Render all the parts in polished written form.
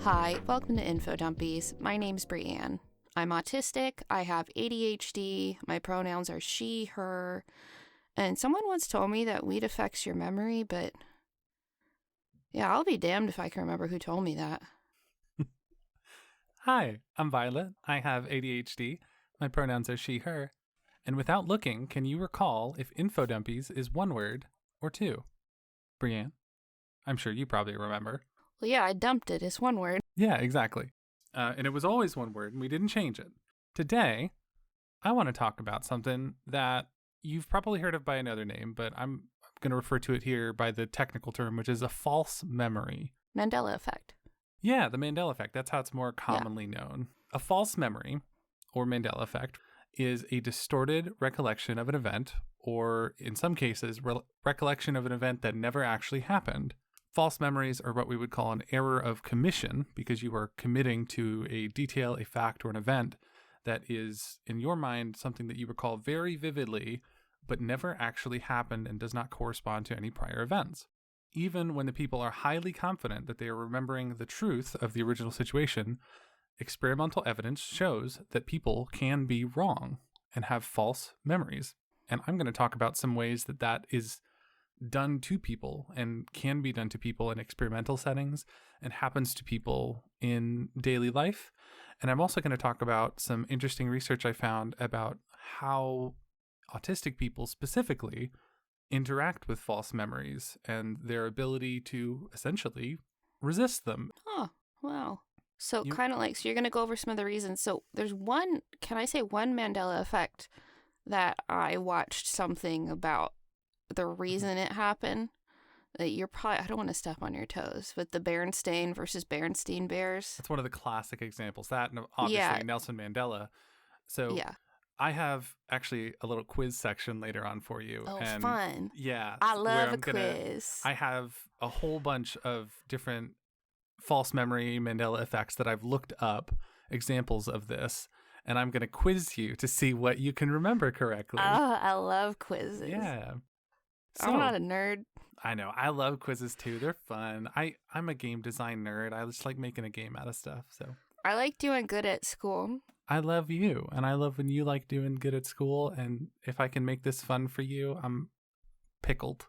Hi, welcome to Infodumpies. My name's Brianne. I'm autistic, I have ADHD, my pronouns are she, her, and someone once told me that weed affects your memory, but yeah, I'll be damned if I can remember who told me that. Hi, I'm Violet. I have ADHD. My pronouns are she, her. And without looking, can you recall if Infodumpies is one word or two? Brianne? I'm sure you probably remember. Well, yeah, I dumped it. It's one word. Yeah, exactly. And it was always one word, and we didn't change it. Today, I want to talk about something that you've probably heard of by another name, but I'm going to refer to it here by the technical term, which is a false memory. Mandela Effect. Yeah, the Mandela Effect. That's how it's more commonly known. A false memory, or Mandela Effect, is a distorted recollection of an event, or in some cases, recollection of an event that never actually happened. False memories are what we would call an error of commission, because you are committing to a detail, a fact, or an event that is, in your mind, something that you recall very vividly, but never actually happened and does not correspond to any prior events. Even when the people are highly confident that they are remembering the truth of the original situation, experimental evidence shows that people can be wrong and have false memories. And I'm going to talk about some ways that that is done to people and can be done to people in experimental settings and happens to people in daily life. And I'm also going to talk about some interesting research I found about how autistic people specifically interact with false memories and their ability to essentially resist them. Oh, wow. So kind of like, so you're going to go over some of the reasons. So there's one, can I say one Mandela effect that I watched something about the reason it happened? That you're probably, I don't want to step on your toes, but the Berenstain versus Berenstein Bears. That's one of the classic examples. That and obviously Nelson Mandela. So yeah. I have actually a little quiz section later on for you. Oh, and fun. Yeah. I love a quiz. I have a whole bunch of different false memory Mandela effects that I've looked up, examples of this, and I'm going to quiz you to see what you can remember correctly. Oh, I love quizzes. Yeah. So, I'm not a nerd. I know. I love quizzes too. They're fun. I'm a game design nerd. I just like making a game out of stuff. So I like doing good at school. I love you, and I love when you like doing good at school. And if I can make this fun for you, I'm tickled.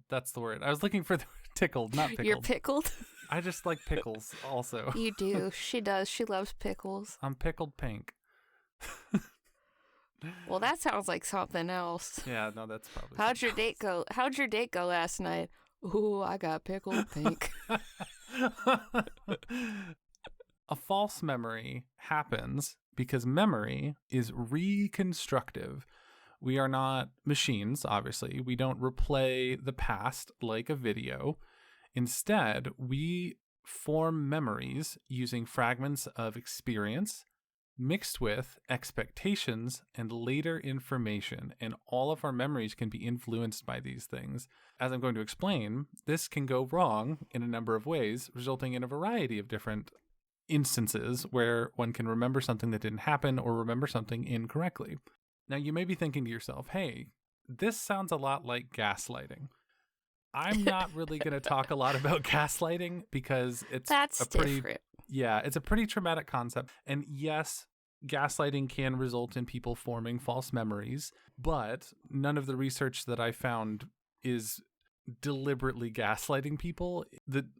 That's the word. I was looking for the tickled, not pickled. You're pickled? I just like pickles also. You do. She does. She loves pickles. I'm pickled pink. Well, that sounds like something else. Yeah, no, that's probably. How'd your date go last night? Ooh, I got pickled pink. A false memory happens because memory is reconstructive. We are not machines, obviously. We don't replay the past like a video. Instead, we form memories using fragments of experience mixed with expectations and later information, and all of our memories can be influenced by these things. As I'm going to explain, this can go wrong in a number of ways, resulting in a variety of different instances where one can remember something that didn't happen or remember something incorrectly. Now, you may be thinking to yourself, hey, this sounds a lot like gaslighting. I'm not really going to talk a lot about gaslighting because it's different. Yeah, it's a pretty traumatic concept. And yes, gaslighting can result in people forming false memories, but none of the research that I found is deliberately gaslighting people.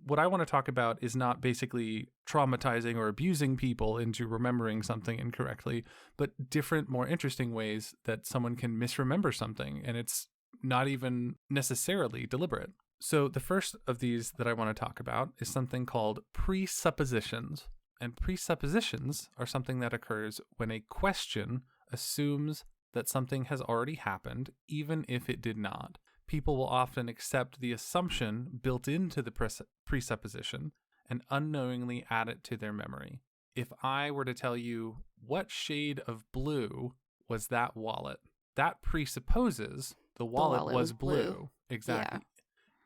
What I want to talk about is not basically traumatizing or abusing people into remembering something incorrectly, but different, more interesting ways that someone can misremember something, and it's not even necessarily deliberate. So the first of these that I want to talk about is something called presuppositions. And presuppositions are something that occurs when a question assumes that something has already happened, even if it did not. People will often accept the assumption built into the presupposition and unknowingly add it to their memory. If I were to tell you, what shade of blue was that wallet? That presupposes the wallet was blue. Exactly. Yeah.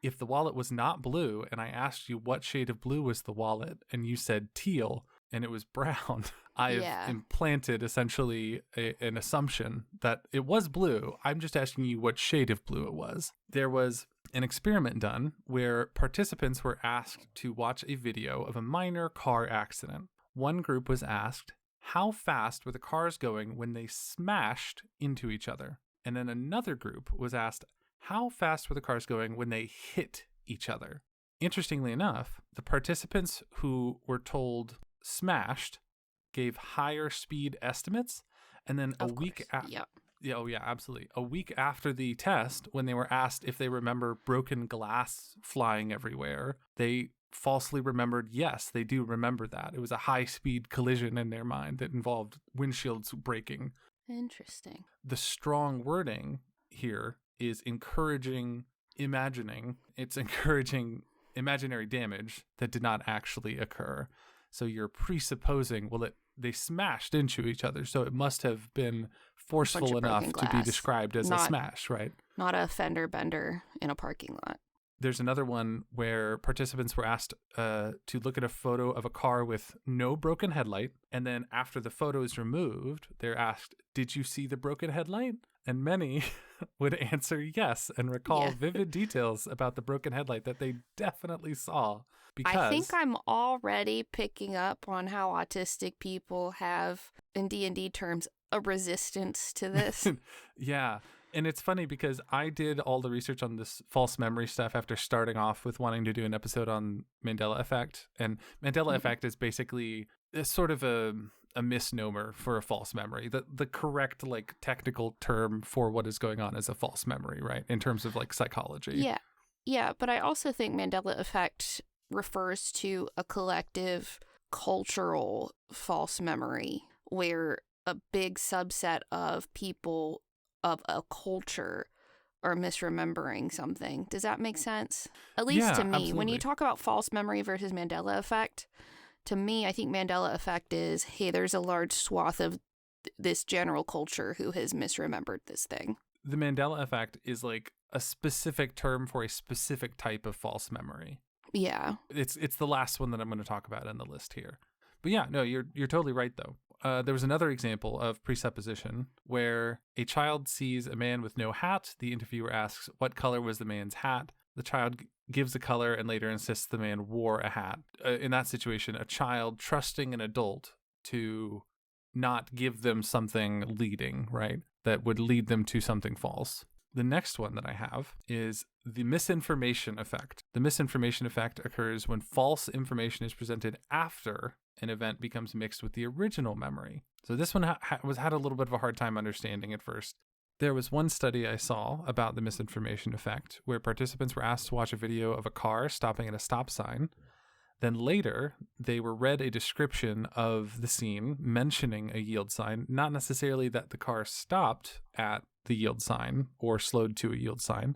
If the wallet was not blue and I asked you what shade of blue was the wallet and you said teal and it was brown, I have implanted essentially an assumption that it was blue. I'm just asking you what shade of blue it was. There was an experiment done where participants were asked to watch a video of a minor car accident. One group was asked, how fast were the cars going when they smashed into each other? And then another group was asked, how fast were the cars going when they hit each other? Interestingly enough, the participants who were told smashed gave higher speed estimates. And then a week after, absolutely. A week after the test, when they were asked if they remember broken glass flying everywhere, they falsely remembered, yes, they do remember that. It was a high-speed collision in their mind that involved windshields breaking. Interesting. The strong wording here is encouraging imagining. It's encouraging imaginary damage that did not actually occur. So you're presupposing, they smashed into each other, so it must have been forceful enough to be described as a smash, right? Not a fender bender in a parking lot. There's another one where participants were asked to look at a photo of a car with no broken headlight. And then after the photo is removed, they're asked, did you see the broken headlight? And many would answer yes and recall vivid details about the broken headlight that they definitely saw. Because I think I'm already picking up on how autistic people have, in D&D terms, a resistance to this. Yeah. And it's funny because I did all the research on this false memory stuff after starting off with wanting to do an episode on Mandela Effect. And Mandela Effect is basically a sort of a misnomer for a false memory. The correct technical term for what is going on is a false memory, right? In terms of psychology. Yeah. Yeah, but I also think Mandela Effect refers to a collective cultural false memory where a big subset of people of a culture are misremembering something. Does that make sense? At least to me. Absolutely. When you talk about false memory versus Mandela Effect, to me, I think Mandela Effect is, hey, there's a large swath of this general culture who has misremembered this thing. The Mandela Effect is a specific term for a specific type of false memory. Yeah. It's the last one that I'm going to talk about in the list here. But yeah, no, you're totally right, though. There was another example of presupposition where a child sees a man with no hat. The interviewer asks, what color was the man's hat? The child gives a color and later insists the man wore a hat. In that situation, a child trusting an adult to not give them something leading, right, that would lead them to something false. The next one that I have is the misinformation effect. The misinformation effect occurs when false information is presented after an event becomes mixed with the original memory. So this one had a little bit of a hard time understanding at first. There was one study I saw about the misinformation effect where participants were asked to watch a video of a car stopping at a stop sign. Then later, they were read a description of the scene mentioning a yield sign, not necessarily that the car stopped at the yield sign or slowed to a yield sign,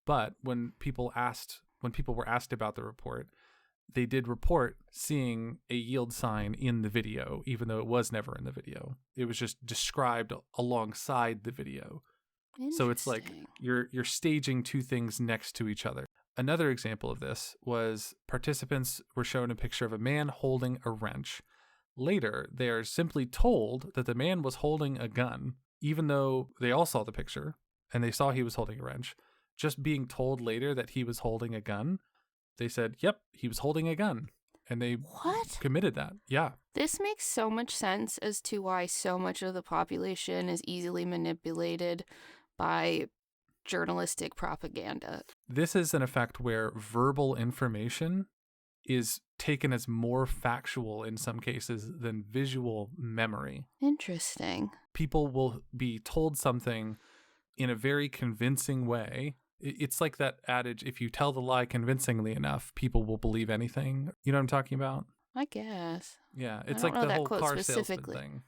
but when people were asked about the report, they did report seeing a yield sign in the video, even though it was never in the video. It was just described alongside the video. So it's you're staging two things next to each other. Another example of this was participants were shown a picture of a man holding a wrench. Later, they are simply told that the man was holding a gun, even though they all saw the picture and they saw he was holding a wrench. Just being told later that he was holding a gun, they said, yep, he was holding a gun. And they committed that. Yeah. This makes so much sense as to why so much of the population is easily manipulated by journalistic propaganda. This is an effect where verbal information is taken as more factual in some cases than visual memory. Interesting. People will be told something in a very convincing way. It's like that adage, if you tell the lie convincingly enough, people will believe anything. You know what I'm talking about? I guess. Yeah, it's like the whole car salesman thing.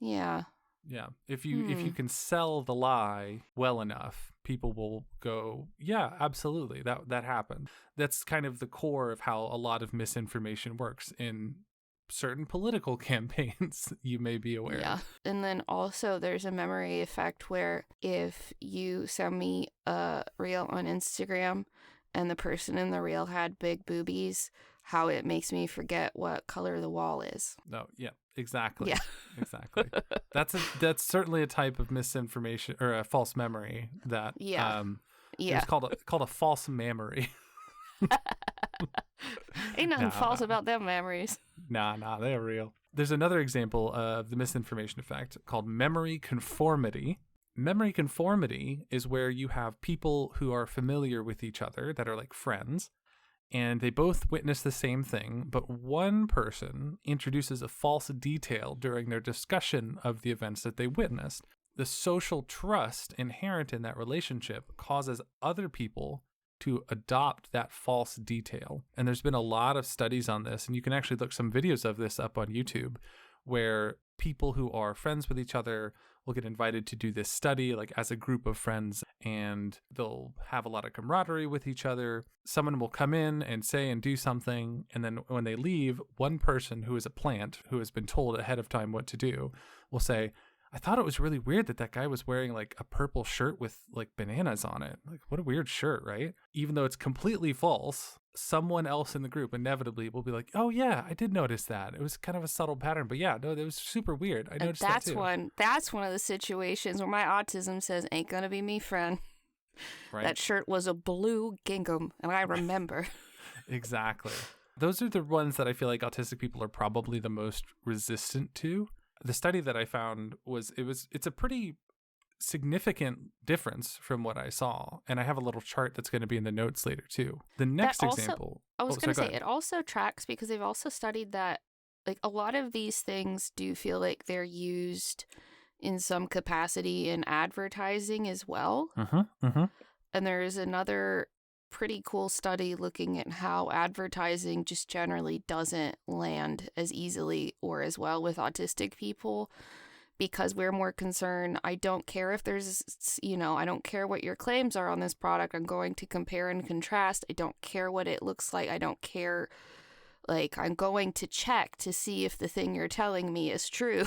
Yeah. Yeah. If you can sell the lie well enough, people will go, yeah, absolutely. That happened. That's kind of the core of how a lot of misinformation works in certain political campaigns, you may be aware. Yeah. And then also there's a memory effect where if you send me a reel on Instagram and the person in the reel had big boobies, how it makes me forget what color the wall is. No, yeah, exactly. Yeah. Exactly. That's certainly a type of misinformation or a false memory that It was called a false memory. Ain't nothing false about them memories. Nah, they're real. There's another example of the misinformation effect called memory conformity. Memory conformity is where you have people who are familiar with each other that are like friends, and they both witness the same thing, but one person introduces a false detail during their discussion of the events that they witnessed. The social trust inherent in that relationship causes other people to adopt that false detail. And there's been a lot of studies on this, and you can actually look some videos of this up on YouTube, where people who are friends with each other will get invited to do this study, like as a group of friends, and they'll have a lot of camaraderie with each other. Someone will come in and say and do something, and then when they leave, one person who is a plant, who has been told ahead of time what to do, will say, I thought it was really weird that guy was wearing like a purple shirt with like bananas on it. Like, what a weird shirt, right? Even though it's completely false, someone else in the group inevitably will be like, oh yeah, I did notice that. It was kind of a subtle pattern, but yeah, no, it was super weird. I noticed that too. That's one of the situations where my autism says, ain't gonna be me, friend. Right. That shirt was a blue gingham, and I remember. Exactly. Those are the ones that I feel like autistic people are probably the most resistant to. The study that I found it's a pretty significant difference from what I saw. And I have a little chart that's going to be in the notes later too. The next example. I was going to say, it also tracks because they've also studied that like a lot of these things do feel like they're used in some capacity in advertising as well. And there is another pretty cool study looking at how advertising just generally doesn't land as easily or as well with autistic people, because we're more concerned. I don't care if there's, I don't care what your claims are on this product. I'm going to compare and contrast. I don't care what it looks like. I don't care. Like, I'm going to check to see if the thing you're telling me is true.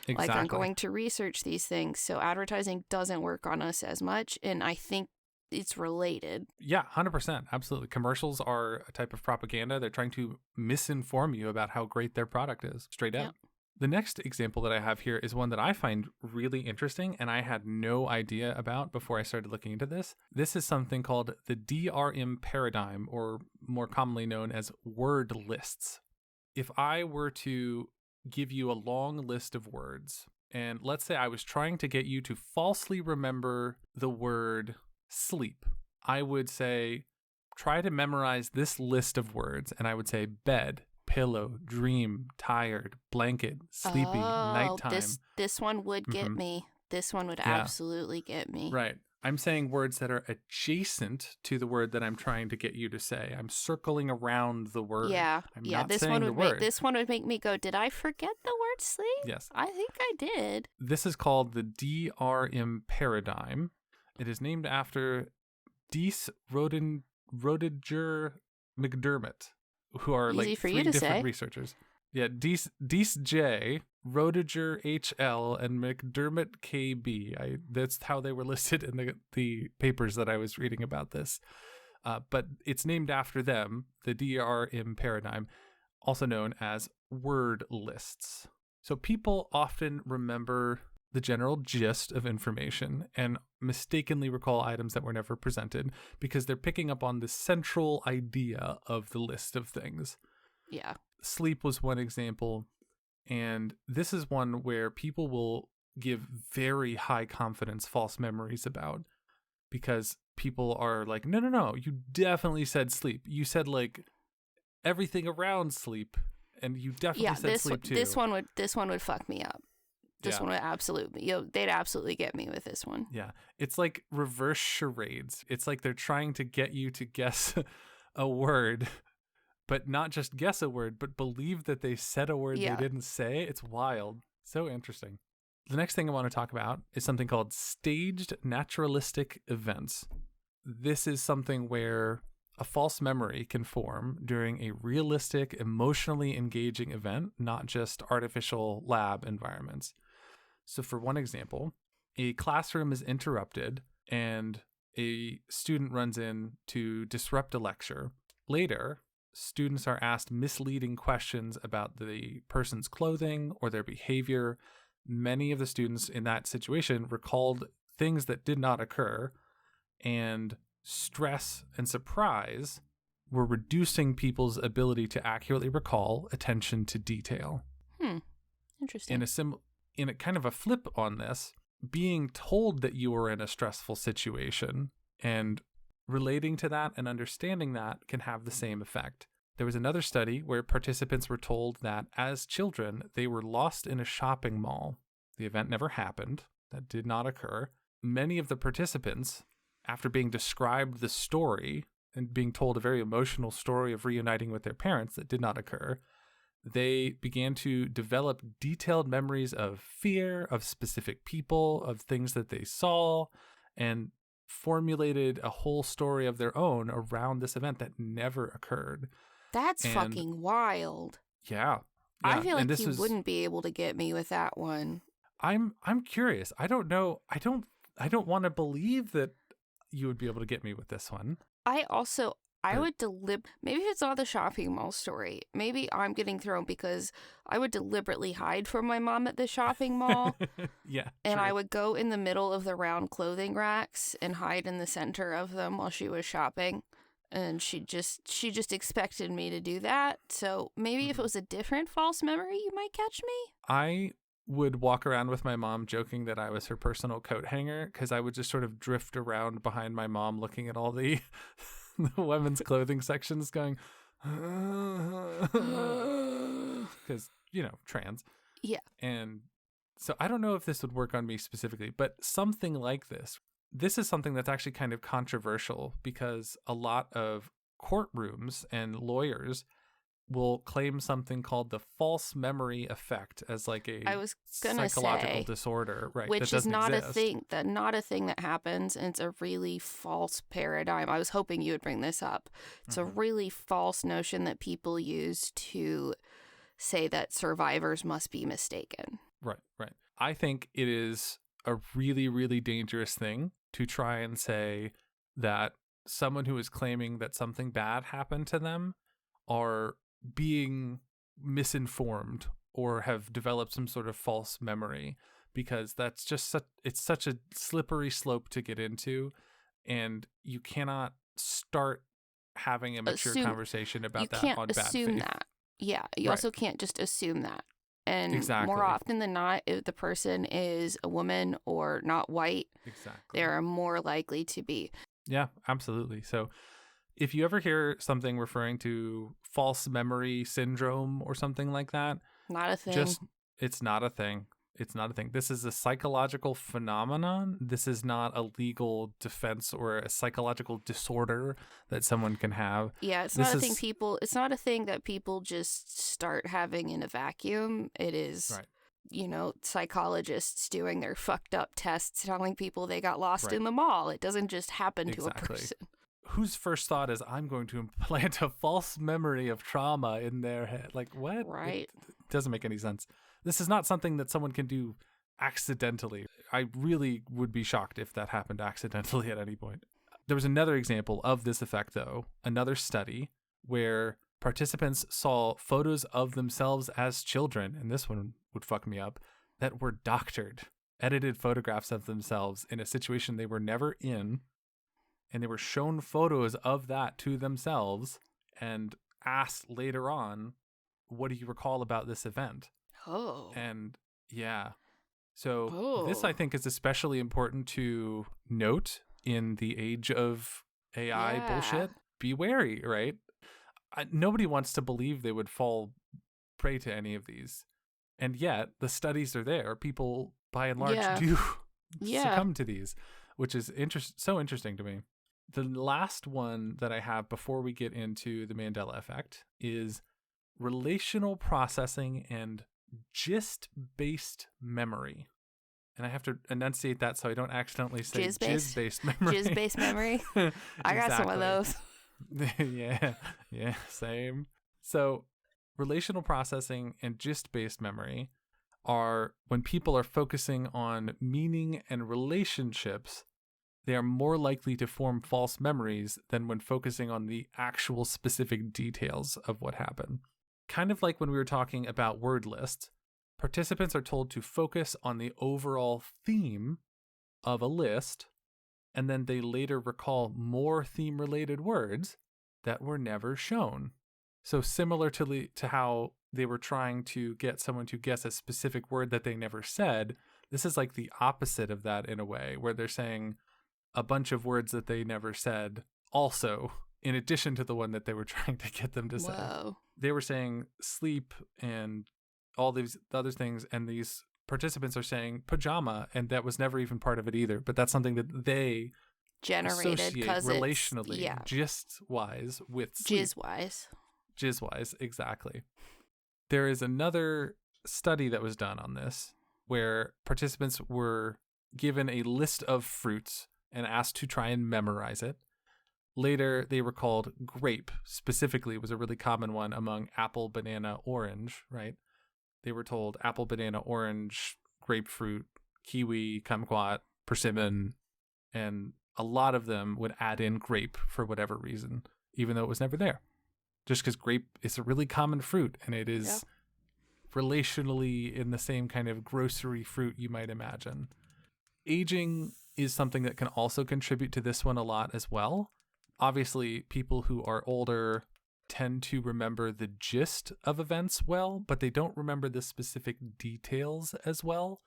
Exactly. Like, I'm going to research these things. So advertising doesn't work on us as much. And I think it's related. Yeah, 100%. Absolutely. Commercials are a type of propaganda. They're trying to misinform you about how great their product is, straight up. Yep. The next example that I have here is one that I find really interesting and I had no idea about before I started looking into this. This is something called the DRM paradigm, or more commonly known as word lists. If I were to give you a long list of words, and let's say I was trying to get you to falsely remember the word sleep, I would say, try to memorize this list of words, and I would say bed, pillow, dream, tired, blanket, sleepy, nighttime. This one would get me. This one would absolutely get me. Right. I'm saying words that are adjacent to the word that I'm trying to get you to say. I'm circling around the word. Yeah. I'm not this saying one the would word. this one would make me go, did I forget the word sleep? Yes. I think I did. This is called the DRM paradigm. It is named after Dees Rodinger McDermott, who are easy like for three you to different say. researchers. Yeah, Dees J, Rodinger HL, and McDermott KB. That's how they were listed in the papers that I was reading about this. But it's named after them, the DRM paradigm, also known as word lists. So people often remember the general gist of information and mistakenly recall items that were never presented because they're picking up on the central idea of the list of things. Yeah. Sleep was one example, and this is one where people will give very high confidence false memories about, because people are like, no, you definitely said sleep. You said like everything around sleep, and you definitely said sleep too. This one would fuck me up. This one would absolutely, they'd absolutely get me with this one. Yeah. It's like reverse charades. It's like they're trying to get you to guess a word, but not just guess a word, but believe that they said a word they didn't say. It's wild. So interesting. The next thing I want to talk about is something called staged naturalistic events. This is something where a false memory can form during a realistic, emotionally engaging event, not just artificial lab environments. So for one example, a classroom is interrupted and a student runs in to disrupt a lecture. Later, students are asked misleading questions about the person's clothing or their behavior. Many of the students in that situation recalled things that did not occur, and stress and surprise were reducing people's ability to accurately recall attention to detail. Interesting. In a kind of a flip on this, being told that you were in a stressful situation and relating to that and understanding that can have the same effect. There was another study where participants were told that as children, they were lost in a shopping mall. The event never happened. That did not occur. Many of the participants, after being described the story and being told a very emotional story of reuniting with their parents that did not occur, they began to develop detailed memories of fear, of specific people, of things that they saw, and formulated a whole story of their own around this event that never occurred. That's fucking wild. Yeah. I feel like you wouldn't be able to get me with that one. I'm curious. I don't know. I don't want to believe that you would be able to get me with this one. I would maybe it's not the shopping mall story. Maybe I'm getting thrown because I would deliberately hide from my mom at the shopping mall. Yeah. And true. I would go in the middle of the round clothing racks and hide in the center of them while she was shopping. And she just expected me to do that. So maybe if it was a different false memory, you might catch me. I would walk around with my mom joking that I was her personal coat hanger because I would just sort of drift around behind my mom looking at all the the women's clothing sections going, because, trans. Yeah. And so I don't know if this would work on me specifically, but something like this. This is something that's actually kind of controversial because a lot of courtrooms and lawyers will claim something called the false memory effect as like a psychological disorder, right? Which is not a thing that happens, and it's a really false paradigm. I was hoping you would bring this up. It's a really false notion that people use to say that survivors must be mistaken. Right. I think it is a really, really dangerous thing to try and say that someone who is claiming that something bad happened to them are being misinformed or have developed some sort of false memory, because that's just it's such a slippery slope to get into, and you cannot start having a mature conversation about that on bad faith. You can't assume that. Yeah, you also can't just assume that. And exactly. More often than not, if the person is a woman or not white, they're more likely to be. Yeah, absolutely. So if you ever hear something referring to false memory syndrome or something like that, not a thing. It's not a thing. It's not a thing. This is a psychological phenomenon. This is not a legal defense or a psychological disorder that someone can have. Yeah, it's not a thing that people just start having in a vacuum. It is, psychologists doing their fucked up tests telling people they got lost in the mall. It doesn't just happen to a person. Whose first thought is, I'm going to implant a false memory of trauma in their head? Like, what? Right. It doesn't make any sense. This is not something that someone can do accidentally. I really would be shocked if that happened accidentally at any point. There was another example of this effect, though, another study where participants saw photos of themselves as children, and this one would fuck me up, that were doctored, edited photographs of themselves in a situation they were never in, and they were shown photos of that to themselves and asked later on, what do you recall about this event? Oh. And yeah. So this, I think, is especially important to note in the age of AI bullshit. Be wary, right? Nobody wants to believe they would fall prey to any of these. And yet the studies are there. People, by and large, do succumb to these, which is so interesting to me. The last one that I have before we get into the Mandela effect is relational processing and gist-based memory. And I have to enunciate that so I don't accidentally say jizz-based memory. Jizz-based memory? I got some of those. Yeah, same. So relational processing and gist-based memory are when people are focusing on meaning and relationships, they are more likely to form false memories than when focusing on the actual specific details of what happened. Kind of like when we were talking about word lists, participants are told to focus on the overall theme of a list and then they later recall more theme-related words that were never shown. So similar to how they were trying to get someone to guess a specific word that they never said, this is like the opposite of that in a way, where they're saying a bunch of words that they never said also, in addition to the one that they were trying to get them to say. Whoa. They were saying sleep and all these other things, and these participants are saying pajama, and that was never even part of it either. But that's something that they generated because relationally, gist-wise with sleep. Jizz-wise, exactly. There is another study that was done on this where participants were given a list of fruits and asked to try and memorize it. Later, they were called grape, specifically, was a really common one among apple, banana, orange, right? They were told apple, banana, orange, grapefruit, kiwi, kumquat, persimmon, and a lot of them would add in grape for whatever reason, even though it was never there. Just because grape is a really common fruit, and it is relationally in the same kind of grocery fruit you might imagine. Aging is something that can also contribute to this one a lot as well. Obviously, people who are older tend to remember the gist of events well, but they don't remember the specific details as well.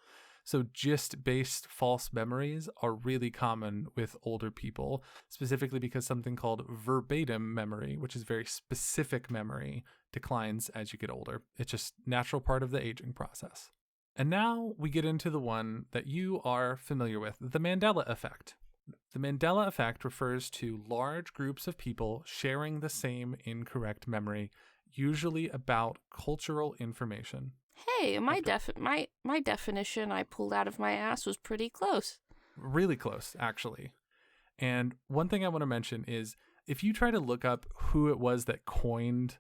So gist-based false memories are really common with older people, specifically because something called verbatim memory, which is very specific memory, declines as you get older. It's just a natural part of the aging process. And now we get into the one that you are familiar with, the Mandela Effect. The Mandela Effect refers to large groups of people sharing the same incorrect memory, usually about cultural information. Hey, my definition I pulled out of my ass was pretty close. Really close, actually. And one thing I want to mention is if you try to look up who it was that coined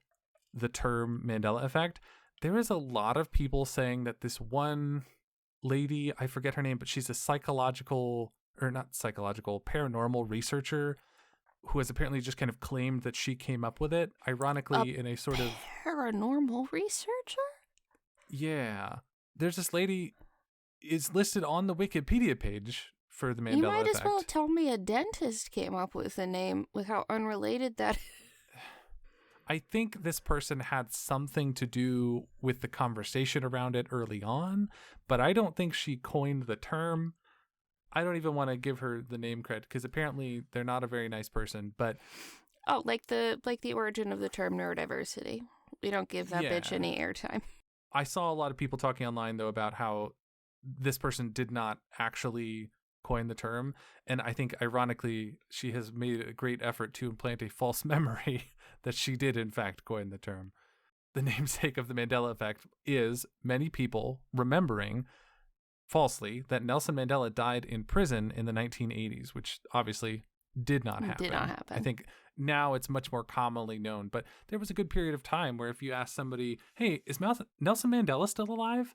the term Mandela Effect, there is a lot of people saying that this one lady, I forget her name, but she's a paranormal researcher who has apparently just kind of claimed that she came up with it, ironically in a sort of... Paranormal researcher? Yeah. There's this lady is listed on the Wikipedia page for the Mandela Effect. You might as well tell me a dentist came up with the name with how unrelated that is. I think this person had something to do with the conversation around it early on, but I don't think she coined the term. I don't even want to give her the name credit because apparently they're not a very nice person, but... Oh, like the origin of the term neurodiversity. We don't give that bitch any airtime. I saw a lot of people talking online, though, about how this person did not actually coin the term. And I think, ironically, she has made a great effort to implant a false memory that she did, in fact, coin the term. The namesake of the Mandela Effect is many people remembering falsely that Nelson Mandela died in prison in the 1980s, which obviously did not happen. I think now it's much more commonly known, but there was a good period of time where if you ask somebody, hey, is Nelson Mandela still alive?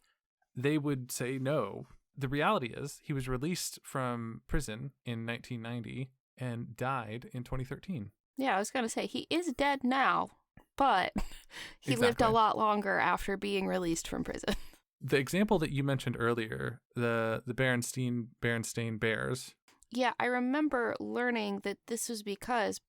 They would say no. The reality is he was released from prison in 1990 and died in 2013. Yeah, I was going to say he is dead now, but he lived a lot longer after being released from prison. The example that you mentioned earlier, the Berenstain Bears. Yeah, I remember learning that this was because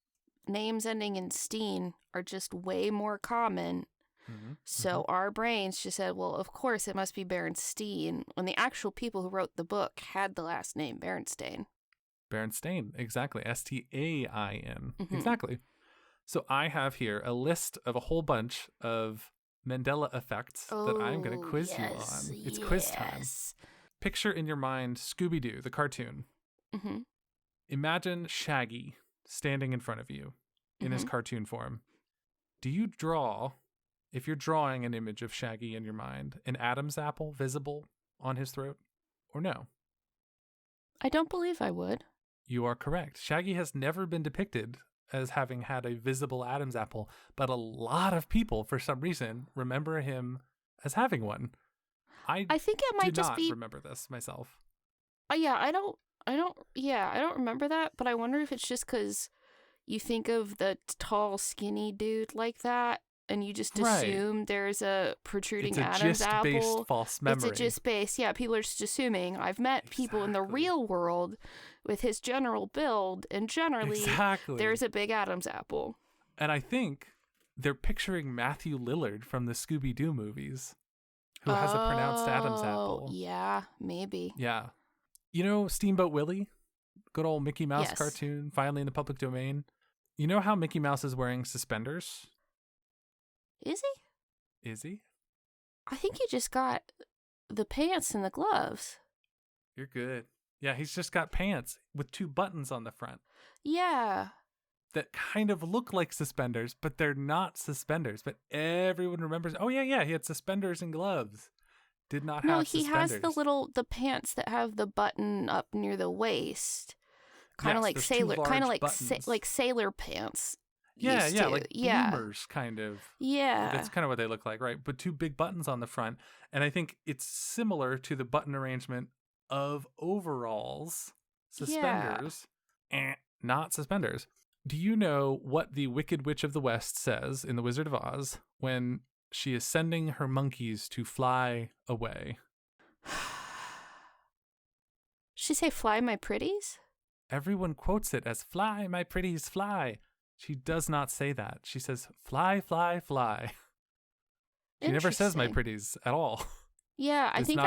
names ending in Steen are just way more common. Mm-hmm. So our brains just said, well, of course it must be Berenstain, when the actual people who wrote the book had the last name Berenstain. Berenstain, exactly. Sta인. Mm-hmm. Exactly. So I have here a list of a whole bunch of Mandela effects that I'm going to quiz you on. It's quiz time. Picture in your mind Scooby-Doo, the cartoon. Mm-hmm. Imagine Shaggy standing in front of you in his cartoon form. Do you draw, if you're drawing an image of Shaggy in your mind, an Adam's apple visible on his throat, or no? I don't believe I would. You are correct. Shaggy has never been depicted as having had a visible Adam's apple, but a lot of people, for some reason, remember him as having one. I think it might just be... remember this myself. Yeah, I don't remember that, but I wonder if it's just because you think of the tall, skinny dude like that, and you just Right. assume there's a protruding It's a Adam's apple. gist-based false memory. It's a gist-based, yeah, people are just assuming. I've met people in the real world with his general build, and generally there's a big Adam's apple. And I think they're picturing Matthew Lillard from the Scooby-Doo movies, who has a pronounced Adam's apple. Yeah, maybe. Yeah. You know Steamboat Willie? Good old Mickey Mouse Yes. cartoon, finally in the public domain. You know how Mickey Mouse is wearing suspenders? Is he? Is he? I think he just got the pants and the gloves. You're good. Yeah, he's just got pants with 2 buttons on the front Yeah. that kind of look like suspenders, but they're not suspenders. But everyone remembers, oh, yeah, he had suspenders and gloves. Did not have suspenders. No, he has the pants that have the button up near the waist. Kind of like sailor, like sailor pants. Yeah, used to. like bloomers, kind of. Yeah. That's kind of what they look like, right? But 2 big buttons on the front. And I think it's similar to the button arrangement of overalls, suspenders, not suspenders. Do you know what the Wicked Witch of the West says in The Wizard of Oz when she is sending her monkeys to fly away? She say, "Fly, my pretties"? Everyone quotes it as "Fly, my pretties, fly." She does not say that. She says, "Fly, fly, fly." She never says "my pretties" at all. Yeah, I think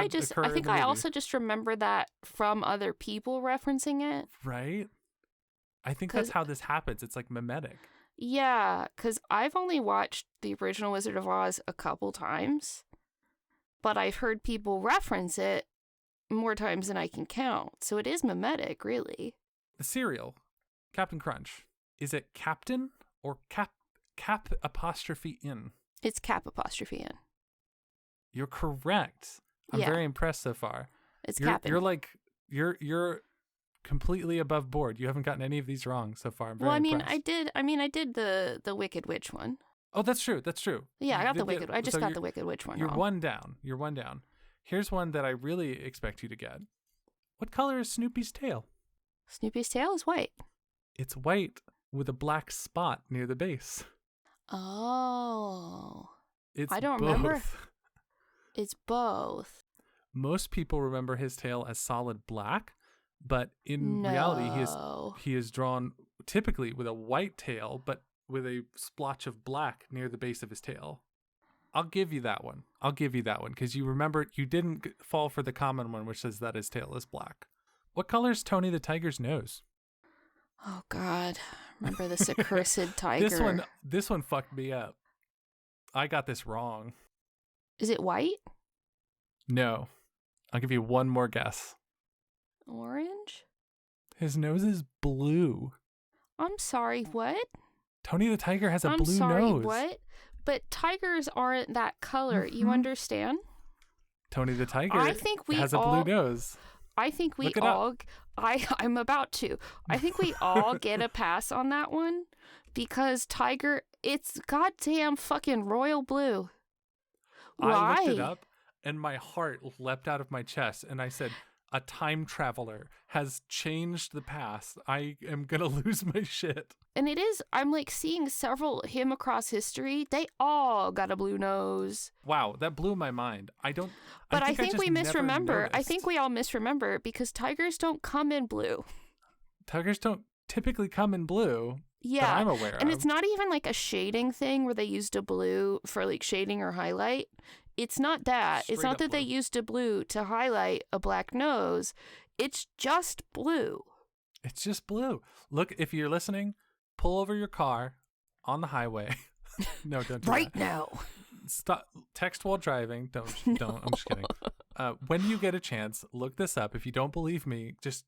I also just remember that from other people referencing it. Right? I think that's how this happens. It's like mimetic. Yeah, because I've only watched the original Wizard of Oz a couple times, but I've heard people reference it more times than I can count. So it is mimetic, really. The cereal, Captain Crunch. Is it Captain or cap apostrophe in? It's cap apostrophe in. You're correct. I'm very impressed so far. It's Captain. You're completely above board. You haven't gotten any of these wrong so far. I'm very impressed. I did the Wicked Witch one. Oh, that's true. Yeah, I got the Wicked. I just got the Wicked Witch one. You're one down. Here's one that I really expect you to get. What color is Snoopy's tail? Snoopy's tail is white. It's white with a black spot near the base. Oh. I don't remember. It's both. Most people remember his tail as solid black, but in reality, he is drawn typically with a white tail, but with a splotch of black near the base of his tail. I'll give you that one because you remember you didn't fall for the common one, which says that his tail is black. What color is Tony the Tiger's nose? Oh God, remember this accursed tiger. This one fucked me up. I got this wrong. Is it white? No. I'll give you one more guess. Orange? His nose is blue. I'm sorry, what? Tony the Tiger has a blue nose. I'm sorry, what? But tigers aren't that color. Mm-hmm. You understand? Tony the Tiger has a blue nose. I think we all... I'm about to. I think we all get a pass on that one because tiger, it's goddamn fucking royal blue. Why? I looked it up and my heart leapt out of my chest and I said, a time traveler has changed the past. I am going to lose my shit. And it is, I'm like seeing several him across history. They all got a blue nose. Wow, that blew my mind. I think we misremember. I think we all misremember because tigers don't come in blue. Tigers don't typically come in blue. Yeah. That I'm aware of. And it's not even like a shading thing where they used a blue for like shading or highlight. It's not that. It's not that they used a blue to highlight a black nose. It's just blue. It's just blue. Look, if you're listening, pull over your car on the highway. No, don't do right that. now. Stop. Text while driving. Don't. I'm just kidding. When you get a chance, look this up. If you don't believe me, just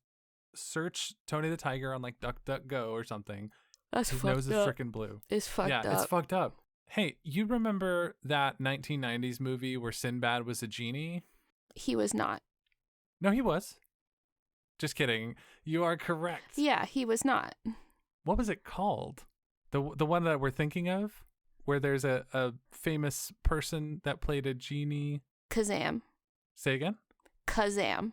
search Tony the Tiger on like DuckDuckGo or something. That's His fucked nose is freaking blue. It's fucked up. Yeah, it's fucked up. Hey, you remember that 1990s movie where Sinbad was a genie? He was not. No, he was. Just kidding. You are correct. Yeah, he was not. What was it called? The one that we're thinking of? Where there's a famous person that played a genie? Kazam. Say again? Kazam.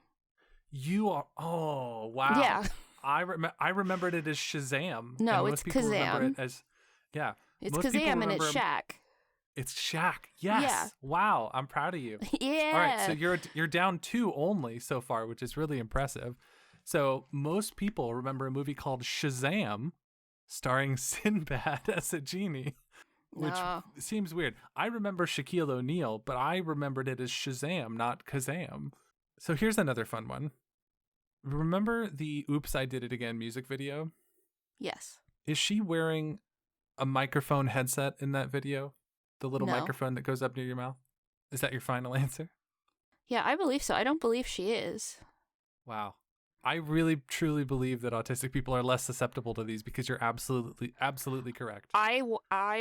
You are... Oh, wow. Yeah. I remembered it as Shazam. No, it's Kazam. Remember it as... Yeah. It's Kazam and it's Shaq. It's Shaq. Yes. Yeah. Wow. I'm proud of you. Yeah. All right. So you're down 2 only so far, which is really impressive. So most people remember a movie called Shazam, starring Sinbad as a genie, which seems weird. I remember Shaquille O'Neal, but I remembered it as Shazam, not Kazam. So here's another fun one. Remember the Oops, I Did It Again music video? Yes. Is she wearing a microphone headset in that video? The little microphone that goes up near your mouth? Is that your final answer? Yeah, I believe so. I don't believe she is. Wow. I really, truly believe that autistic people are less susceptible to these because you're absolutely absolutely correct. I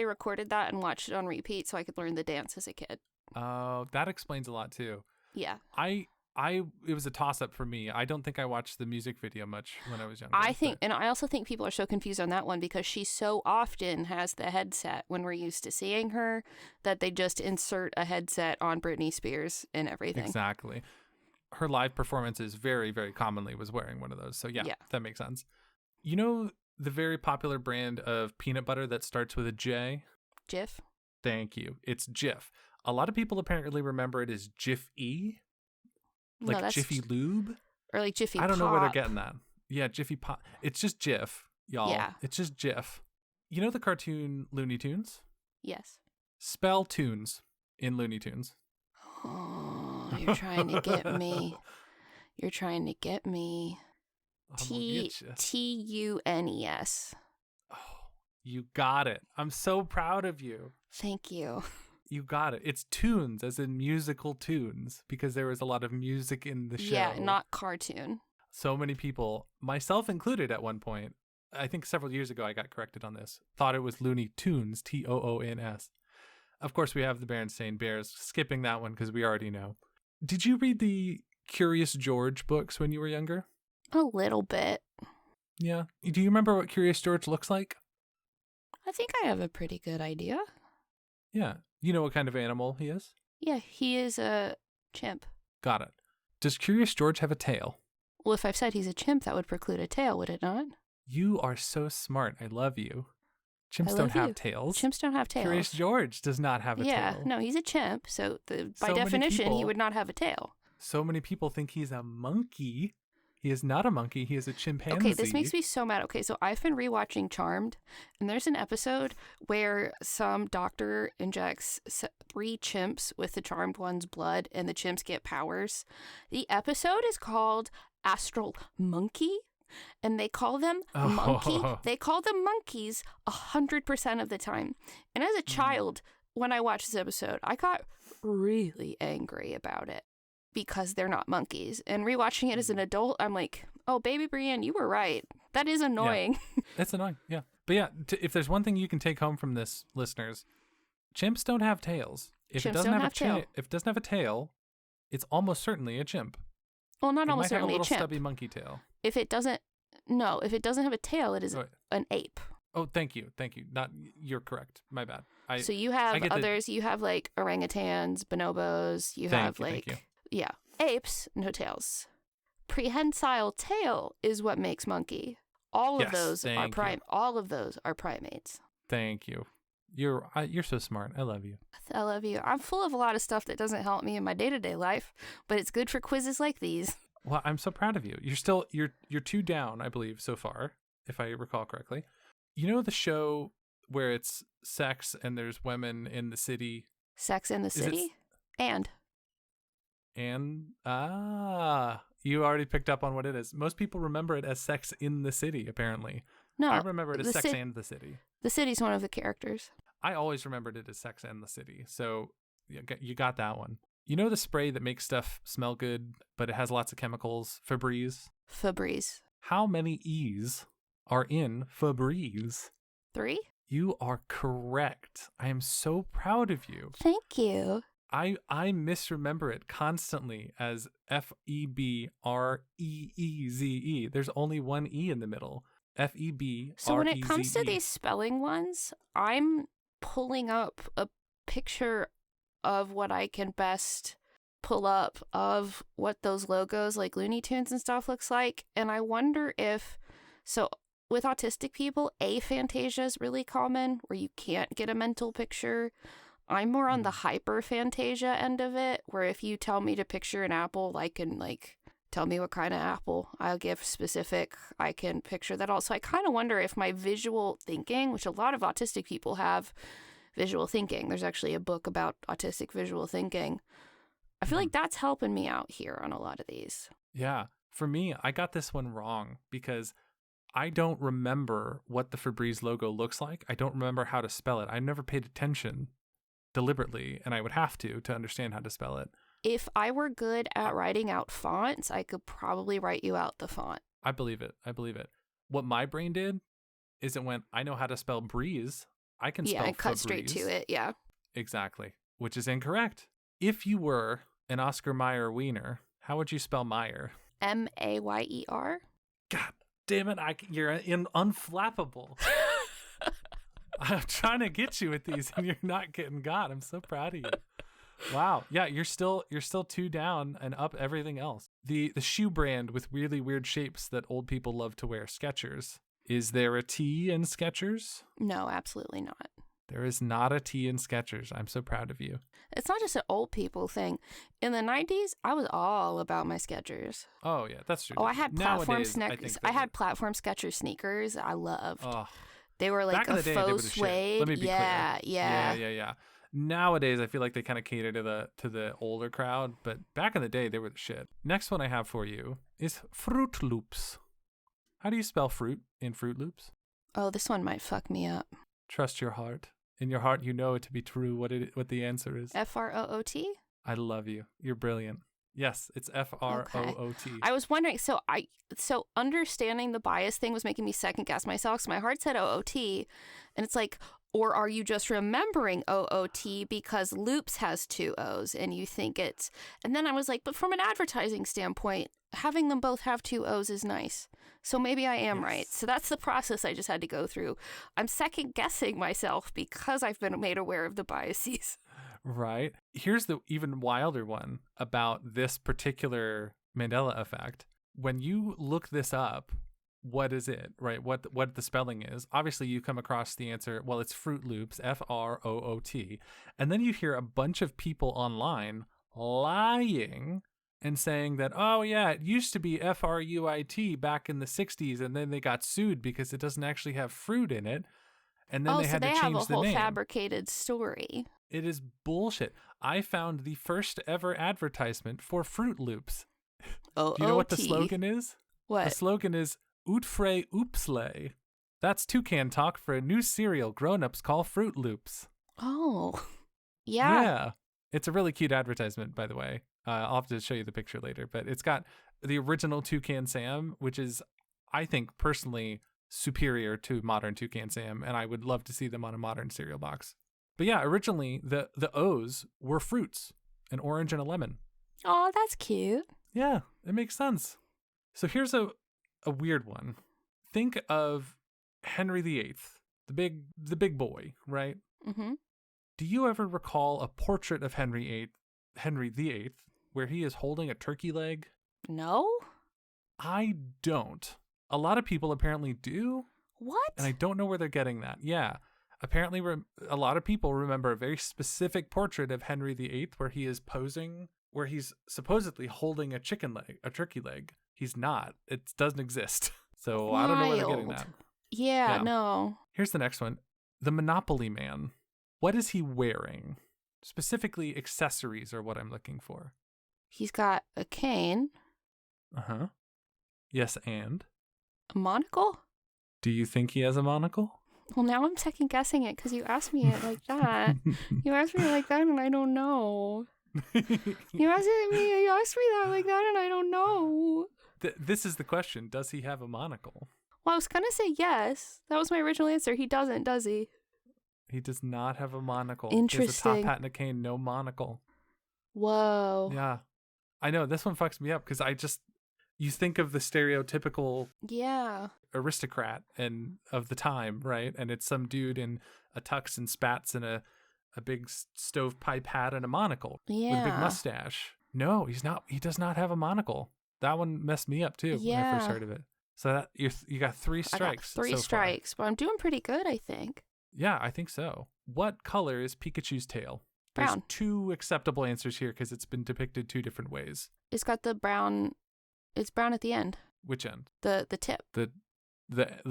recorded that and watched it on repeat so I could learn the dance as a kid. Oh, that explains a lot too. Yeah. It was a toss-up for me. I don't think I watched the music video much when I was younger. And I also think people are so confused on that one because she so often has the headset when we're used to seeing her that they just insert a headset on Britney Spears and everything. Exactly. Her live performances very, very commonly was wearing one of those. So yeah, that makes sense. You know the very popular brand of peanut butter that starts with a J? Jif. Thank you. It's Jif. A lot of people apparently remember it as Jif-E. Like Jiffy Lube? Or like Jiffy Pop. I don't know where they're getting that. Yeah, Jiffy Pop. It's just Jif, y'all. Yeah. It's just Jif. You know the cartoon Looney Tunes? Yes. Spell tunes in Looney Tunes. Oh, you're trying to get me. You're trying to get me. Tunes. Oh, you got it. I'm so proud of you. Thank you. You got it. It's tunes, as in musical tunes, because there was a lot of music in the show. Yeah, not cartoon. So many people, myself included at one point, I think several years ago I got corrected on this, thought it was Looney Tunes, Toons. Of course, we have the Berenstain Bears, skipping that one because we already know. Did you read the Curious George books when you were younger? A little bit. Yeah. Do you remember what Curious George looks like? I think I have a pretty good idea. Yeah. You know what kind of animal he is? Yeah, he is a chimp. Got it. Does Curious George have a tail? Well, if I've said he's a chimp, that would preclude a tail, would it not? You are so smart. I love you. Chimps don't have tails. Chimps don't have tails. Curious George does not have a tail. Yeah, no, he's a chimp, so by definition, he would not have a tail. So many people think he's a monkey. He is not a monkey. He is a chimpanzee. Okay, this makes me so mad. Okay, so I've been rewatching Charmed, and there's an episode where some doctor injects 3 chimps with the Charmed one's blood, and the chimps get powers. The episode is called Astral Monkey, and they call them monkey. They call them monkeys 100% of the time. And as a child, when I watched this episode, I got really angry about it. Because they're not monkeys. And rewatching it as an adult, I'm like, oh, baby Brianne, you were right. That is annoying. Yeah. It's annoying, yeah. But yeah, if there's one thing you can take home from this, listeners, chimps don't have tails. If it doesn't have a tail, it's almost certainly a chimp. Well, not almost certainly a chimp. It might have a little stubby monkey tail. If it doesn't have a tail, it is an ape. Oh, thank you. You're correct. My bad. So you have others. You have like orangutans, bonobos. Thank you. Yeah, apes, no tails. Prehensile tail is what makes monkey. All of those are primates. Thank you. You're so smart. I love you. I love you. I'm full of a lot of stuff that doesn't help me in my day-to-day life, but it's good for quizzes like these. Well, I'm so proud of you. You're 2 down, I believe, so far, if I recall correctly. You know the show where it's sex and there's women in the city? Sex in the City? You already picked up on what it is. Most people remember it as Sex in the City, apparently. No. I remember it as Sex and the City. The city's one of the characters. I always remembered it as Sex and the City. So you got that one. You know the spray that makes stuff smell good, but it has lots of chemicals? Febreze. How many E's are in Febreze? 3? You are correct. I am so proud of you. Thank you. I misremember it constantly as Febreze. There's only one E in the middle. Febreze. So when it comes to these spelling ones, I'm pulling up a picture of what I can best pull up of what those logos like Looney Tunes and stuff looks like. And I wonder if, so with autistic people, aphantasia is really common where you can't get a mental picture I'm more on the hyperphantasia end of it, where if you tell me to picture an apple, I can like tell me what kind of apple. I'll give specific. I can picture that also. I kind of wonder if my visual thinking, which a lot of autistic people have visual thinking. There's actually a book about autistic visual thinking. I feel like that's helping me out here on a lot of these. Yeah. For me, I got this one wrong because I don't remember what the Febreze logo looks like. I don't remember how to spell it. I never paid attention deliberately, and I would have to understand how to spell it. If I were good at writing out fonts, I could probably write you out the font. I believe it. What my brain did is it went, I know how to spell breeze. I can spell and cut Febreze. straight to it, yeah. Exactly, which is incorrect. If you were an Oscar Mayer wiener, how would you spell Mayer? Mayer. God damn it, you're unflappable. I'm trying to get you with these and you're not getting got. I'm so proud of you. Wow. Yeah, you're still 2 down and up everything else. The shoe brand with really weird shapes that old people love to wear, Skechers. Is there a T in Skechers? No, absolutely not. There is not a T in Skechers. I'm so proud of you. It's not just an old people thing. In the 90s, I was all about my Skechers. Oh, yeah, that's true. Oh, I had platform sneakers. I had platform Skechers sneakers I loved. Oh. They were like a faux suede. Let me be clear. Yeah. Nowadays, I feel like they kind of cater to the older crowd, but back in the day, they were the shit. Next one I have for you is Fruit Loops. How do you spell fruit in Fruit Loops? Oh, this one might fuck me up. Trust your heart. In your heart, you know it to be true what the answer is. Froot? I love you. You're brilliant. Yes, it's Froot. Okay. I was wondering, so understanding the bias thing was making me second guess myself. So my heart said OOT, and it's like, or are you just remembering OOT because Loops has 2 O's and you think it's, and then I was like, but from an advertising standpoint, having them both have 2 O's is nice. So maybe I am right. So that's the process I just had to go through. I'm second guessing myself because I've been made aware of the biases. Right. Here's the even wilder one about this particular Mandela effect. When you look this up, what is it, right? What the spelling is. Obviously, you come across the answer, well, it's Fruit Loops, Froot. And then you hear a bunch of people online lying and saying that, oh, yeah, it used to be Fruit back in the 60s, and then they got sued because it doesn't actually have fruit in it. And then they had to change the name. Oh, so they have a whole fabricated story. It is bullshit. I found the first ever advertisement for Fruit Loops. Oh, do you know what the slogan is? What? The slogan is Ootfrey Oopsley. That's toucan talk for a new cereal grown-ups call Fruit Loops. Oh, yeah. Yeah. It's a really cute advertisement, by the way. I'll have to show you the picture later. But it's got the original Toucan Sam, which is, I think, personally superior to modern Toucan Sam. And I would love to see them on a modern cereal box. But yeah, originally, the O's were fruits, an orange and a lemon. Oh, that's cute. Yeah, it makes sense. So here's a weird one. Think of Henry VIII, the big boy, right? Mm-hmm. Do you ever recall a portrait of Henry VIII where he is holding a turkey leg? No. I don't. A lot of people apparently do. What? And I don't know where they're getting that. Yeah. Apparently, a lot of people remember a very specific portrait of Henry VIII where he is posing, where he's supposedly holding a turkey leg. He's not. It doesn't exist. So Wild. I don't know where they're getting that. Yeah, no. Here's the next one. The Monopoly Man. What is he wearing? Specifically, accessories are what I'm looking for. He's got a cane. Uh-huh. Yes, and? A monocle? Do you think he has a monocle? Well, now I'm second guessing it because you asked me it like that. You asked me like that and I don't know. You asked me that like that and I don't know. This is the question. Does he have a monocle? Well, I was going to say yes. That was my original answer. He doesn't, does he? He does not have a monocle. Interesting. He has a top hat and a cane, no monocle. Whoa. Yeah. I know. This one fucks me up because you think of the stereotypical aristocrat and of the time, right? And it's some dude in a tux and spats and a big stovepipe hat and a monocle with a big mustache. No, he's not. He does not have a monocle. That one messed me up too when I first heard of it. So that you got 3 strikes. I got 3 strikes, but I'm doing pretty good, I think. Yeah, I think so. What color is Pikachu's tail? Brown. There's 2 acceptable answers here because it's been depicted 2 different ways. It's got the brown. It's brown at the end. Which end? The tip. The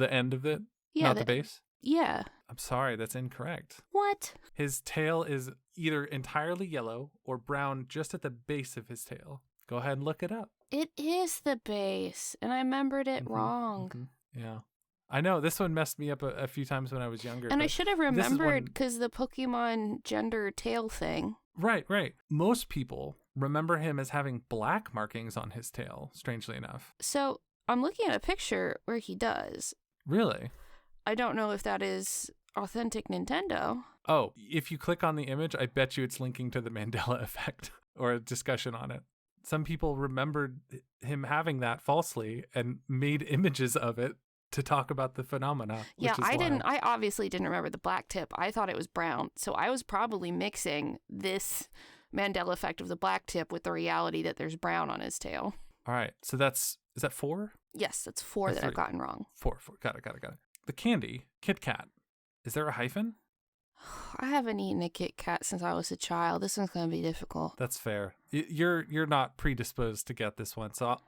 end of it? Yeah. Not the base? Yeah. I'm sorry, that's incorrect. What? His tail is either entirely yellow or brown just at the base of his tail. Go ahead and look it up. It is the base, and I remembered it wrong. Yeah. I know, this one messed me up a few times when I was younger. And I should have remembered because the Pokemon gender tail thing. Right. Most people remember him as having black markings on his tail, strangely enough. So I'm looking at a picture where he does. Really? I don't know if that is authentic Nintendo. Oh, if you click on the image, I bet you it's linking to the Mandela Effect or a discussion on it. Some people remembered him having that falsely and made images of it to talk about the phenomena. Yeah, I obviously didn't remember the black tip. I thought it was brown. So I was probably mixing this Mandela effect of the black tip with the reality that there's brown on his tail. All right. So is that 4? Yes, that's 4 that I've gotten wrong. 4. Got it. The candy, Kit Kat. Is there a hyphen? I haven't eaten a Kit Kat since I was a child. This one's going to be difficult. That's fair. You're not predisposed to get this one. So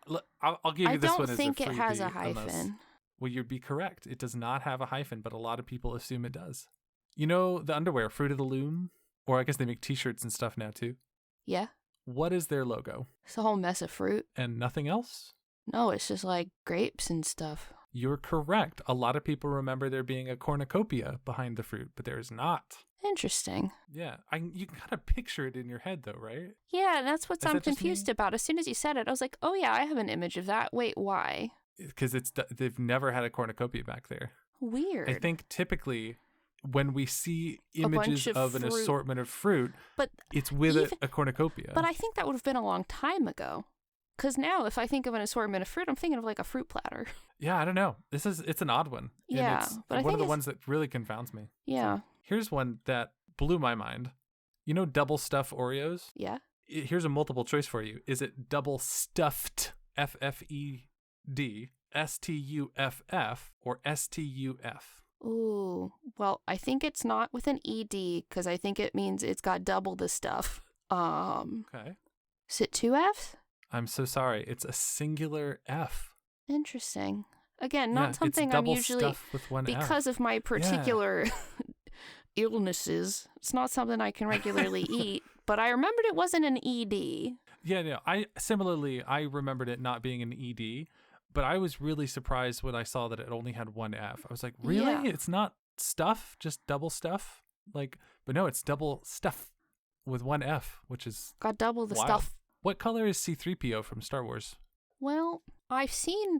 I'll give you this one as a freebie. I don't think it has a hyphen. Well, you'd be correct. It does not have a hyphen, but a lot of people assume it does. You know the underwear, Fruit of the Loom? Or I guess they make t-shirts and stuff now too. Yeah. What is their logo? It's a whole mess of fruit. And nothing else? No, it's just like grapes and stuff. You're correct. A lot of people remember there being a cornucopia behind the fruit, but there is not. Interesting. Yeah. You can kind of picture it in your head though, right? Yeah, that's what I'm confused about. As soon as you said it, I was like, oh yeah, I have an image of that. Wait, why? Because they've never had a cornucopia back there. Weird. I think typically when we see images of an assortment of fruit, but it's with a cornucopia. But I think that would have been a long time ago. Because now if I think of an assortment of fruit, I'm thinking of like a fruit platter. Yeah, I don't know. It's an odd one. Yeah. And it's one of the ones that really confounds me. Yeah. So here's one that blew my mind. You know double stuff Oreos? Yeah. Here's a multiple choice for you. Is it double stuffed, FFED, STUFF, or STUF? Ooh, well, I think it's not with an ED because I think it means it's got double the stuff. Okay. Is it 2 Fs? I'm so sorry. It's a singular F. Interesting. Again, not something I'm usually, with one because F. of my particular illnesses, it's not something I can regularly eat, but I remembered it wasn't an ED. Yeah, no, I remembered it not being an ED, but I was really surprised when I saw that it only had one F. I was like, really? Yeah. It's not stuff, just double stuff? But no, it's double stuff with one F, which is got double the wild. Stuff. What color is C-3PO from Star Wars? Well, I've seen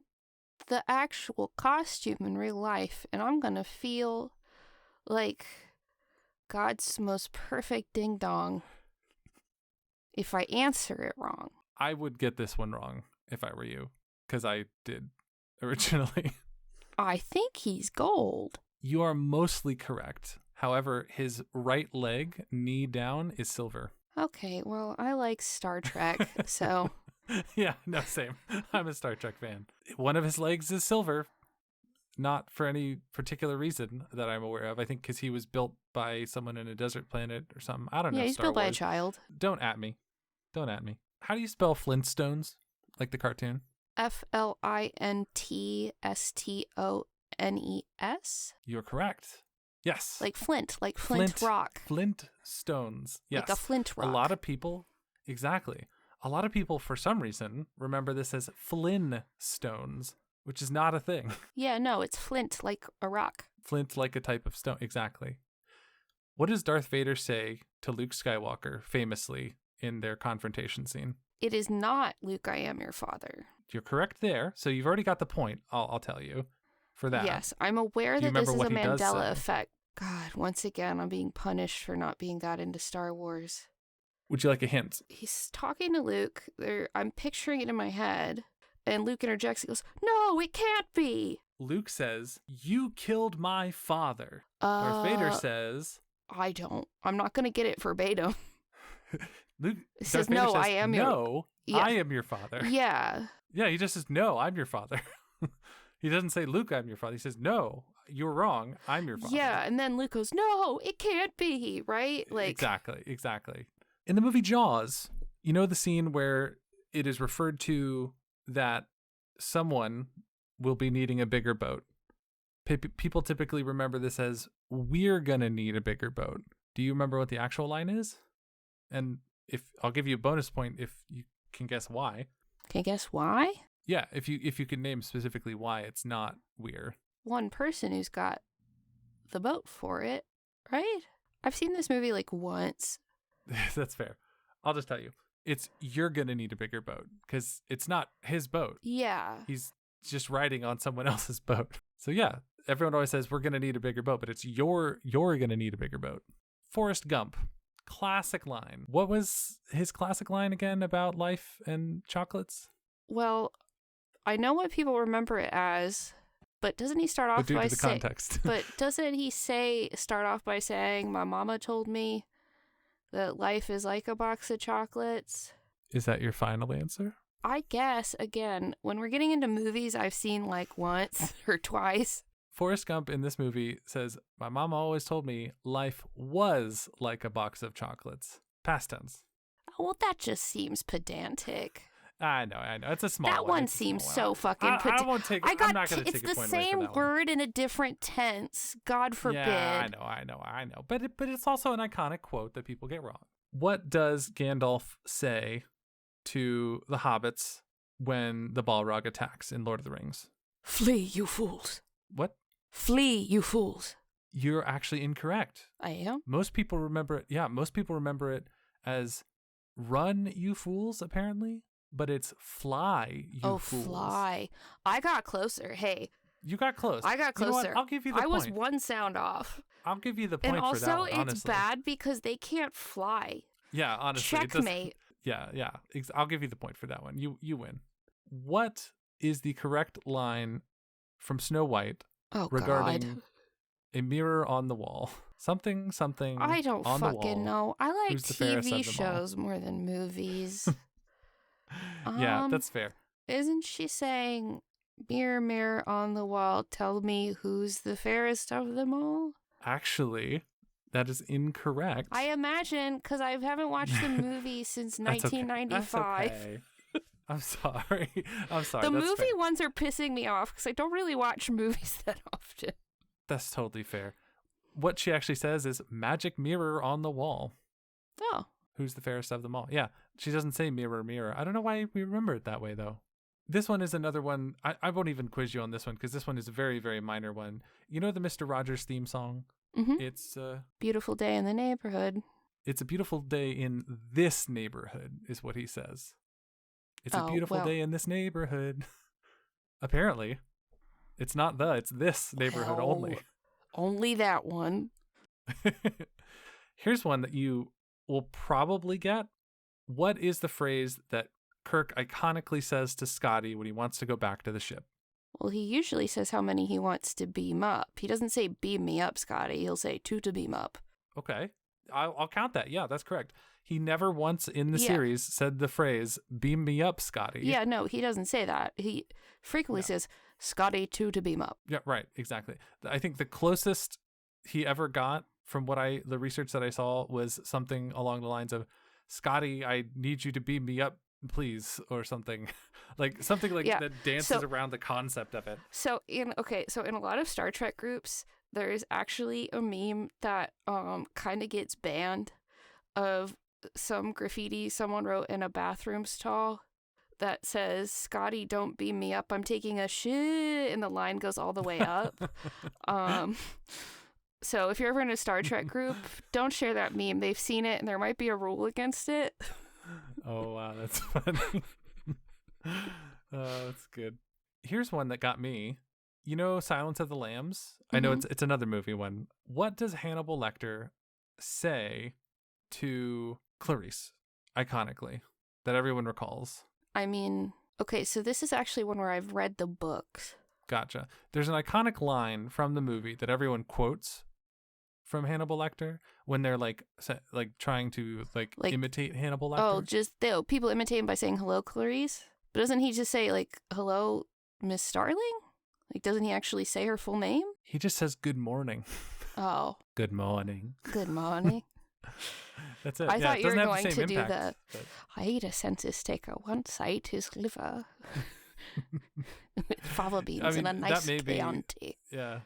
the actual costume in real life, and I'm going to feel like God's most perfect ding-dong if I answer it wrong. I would get this one wrong if I were you, because I did originally. I think he's gold. You are mostly correct. However, his right leg, knee down, is silver. Okay, well, I like Star Trek, so... Yeah, no, same. I'm a Star Trek fan. One of his legs is silver, not for any particular reason that I'm aware of. I think because he was built by someone in a desert planet or something. I don't know. Yeah, he's built by a child. Don't at me. How do you spell Flintstones? Like the cartoon? Flintstones. You're correct. Yes. Like Flint rock. Flintstones. Yes. Like a flint rock. A lot of people, exactly. A lot of people, for some reason, remember this as Flintstones, which is not a thing. Yeah, no, it's flint like a rock. Flint like a type of stone. Exactly. What does Darth Vader say to Luke Skywalker famously in their confrontation scene? It is not, Luke, I am your father. You're correct there. So you've already got the point, I'll tell you. For that. Yes, I'm aware that this is a Mandela effect. God, once again, I'm being punished for not being that into Star Wars. Would you like a hint? He's talking to Luke. I'm picturing it in my head. And Luke interjects. He goes, no, it can't be. Luke says, you killed my father. Darth Vader says... I'm not going to get it verbatim. Luke says, no, I am your father. Yeah. Yeah, he just says, no, I'm your father. He doesn't say, Luke, I'm your father. He says, no, you're wrong. I'm your father. Yeah, and then Luke goes, no, it can't be, right? Like Exactly. In the movie Jaws, you know the scene where it is referred to that someone will be needing a bigger boat. People typically remember this as, we're gonna need a bigger boat. Do you remember what the actual line is? And if I'll give you a bonus point if you can guess why. Can you guess why? Yeah, if you can name specifically why it's not we're. One person who's got the boat for it, right? I've seen this movie like once. That's fair. I'll just tell you. It's you're going to need a bigger boat because it's not his boat. Yeah. He's just riding on someone else's boat. So yeah, everyone always says we're going to need a bigger boat, but it's you're going to need a bigger boat. Forrest Gump. Classic line. What was his classic line again about life and chocolates? Well, I know what people remember it as, but doesn't he start off by saying... context. But doesn't he start off by saying, my mama told me that life is like a box of chocolates? Is that your final answer? I guess, again, when we're getting into movies I've seen like once or twice. Forrest Gump in this movie says, my mom always told me life was like a box of chocolates. Past tense. Oh, well, that just seems pedantic. I know. It's a small one. That one seems so fucking pedantic. I won't take. I'm not going to take a point away from that one. It's the same word in a different tense. God forbid. Yeah, I know. But it's also an iconic quote that people get wrong. What does Gandalf say to the hobbits when the Balrog attacks in Lord of the Rings? Flee, you fools. What? Flee, you fools. You're actually incorrect. I am? Most people remember it. Yeah, most people remember it as run, you fools, apparently. But it's fly, you fools. Oh, fly. I got closer. Hey. You got close. I got closer. You know what? I'll give you the point. I was one sound off. I'll give you the point for that one, honestly. And also, it's bad because they can't fly. Yeah, honestly. Checkmate. Yeah. I'll give you the point for that one. You win. What is the correct line from Snow White regarding a mirror on the wall? Something I don't on fucking know. I like Who's TV shows more than movies. Yeah, that's fair. Isn't she saying, mirror, mirror on the wall, tell me who's the fairest of them all? Actually, that is incorrect. I imagine, because I haven't watched the movie since 1995. That's okay. I'm sorry. The movie ones are pissing me off because I don't really watch movies that often. That's totally fair. What she actually says is magic mirror on the wall. Oh. Who's the fairest of them all? Yeah. She doesn't say mirror, mirror. I don't know why we remember it that way, though. This one is another one. I won't even quiz you on this one because this one is a very, very minor one. You know the Mr. Rogers theme song? Mm-hmm. It's beautiful day in the neighborhood. It's a beautiful day in this neighborhood, is what he says. It's a beautiful day in this neighborhood. Apparently. It's not it's this neighborhood only. Only that one. Here's one that you will probably get. What is the phrase that Kirk iconically says to Scotty when he wants to go back to the ship? Well, he usually says how many he wants to beam up. He doesn't say beam me up, Scotty. He'll say two to beam up. Okay. I'll count that. Yeah, that's correct. He never once in the series said the phrase, beam me up, Scotty. Yeah, no, he doesn't say that. He frequently says, Scotty, two to beam up. Yeah, right. Exactly. I think the closest he ever got from the research that I saw was something along the lines of, Scotty, I need you to beam me up, please, or something. something that dances around the concept of it. So in a lot of Star Trek groups, there is actually a meme that kind of gets banned of some graffiti someone wrote in a bathroom stall that says, Scotty, don't beam me up, I'm taking a shit, and the line goes all the way up. So if you're ever in a Star Trek group, don't share that meme. They've seen it and there might be a rule against it. Oh, wow, that's funny. That's good. Here's one that got me. You know Silence of the Lambs? Mm-hmm. I know it's another movie one. What does Hannibal Lecter say to Clarice, iconically, that everyone recalls? I mean, okay, so this is actually one where I've read the books. Gotcha. There's an iconic line from the movie that everyone quotes from Hannibal Lecter when they're trying to imitate Hannibal Lecter. Oh, just people imitate him by saying hello, Clarice. But doesn't he just say hello, Miss Starling? Doesn't he actually say her full name? He just says good morning. Oh. Good morning. Good morning. That's it. I thought you were have going the same to impact, do I ate a census taker once. I ate his liver. With fava beans and a nice Chianti. Yeah.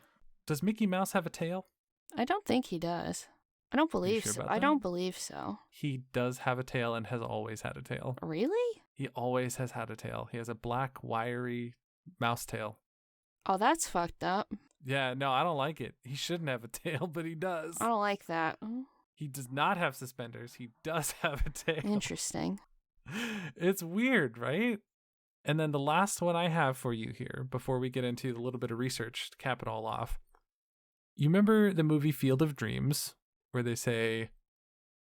Does Mickey Mouse have a tail? I don't think he does. I don't believe sure so. about I that? don't believe so. He does have a tail and has always had a tail. Really? He always has had a tail. He has a black, wiry mouse tail. Oh, that's fucked up. Yeah, no, I don't like it. He shouldn't have a tail, but he does. I don't like that. He does not have suspenders. He does have a tail. Interesting. It's weird, right? And then the last one I have for you here, before we get into a little bit of research to cap it all off. You remember the movie Field of Dreams, where they say,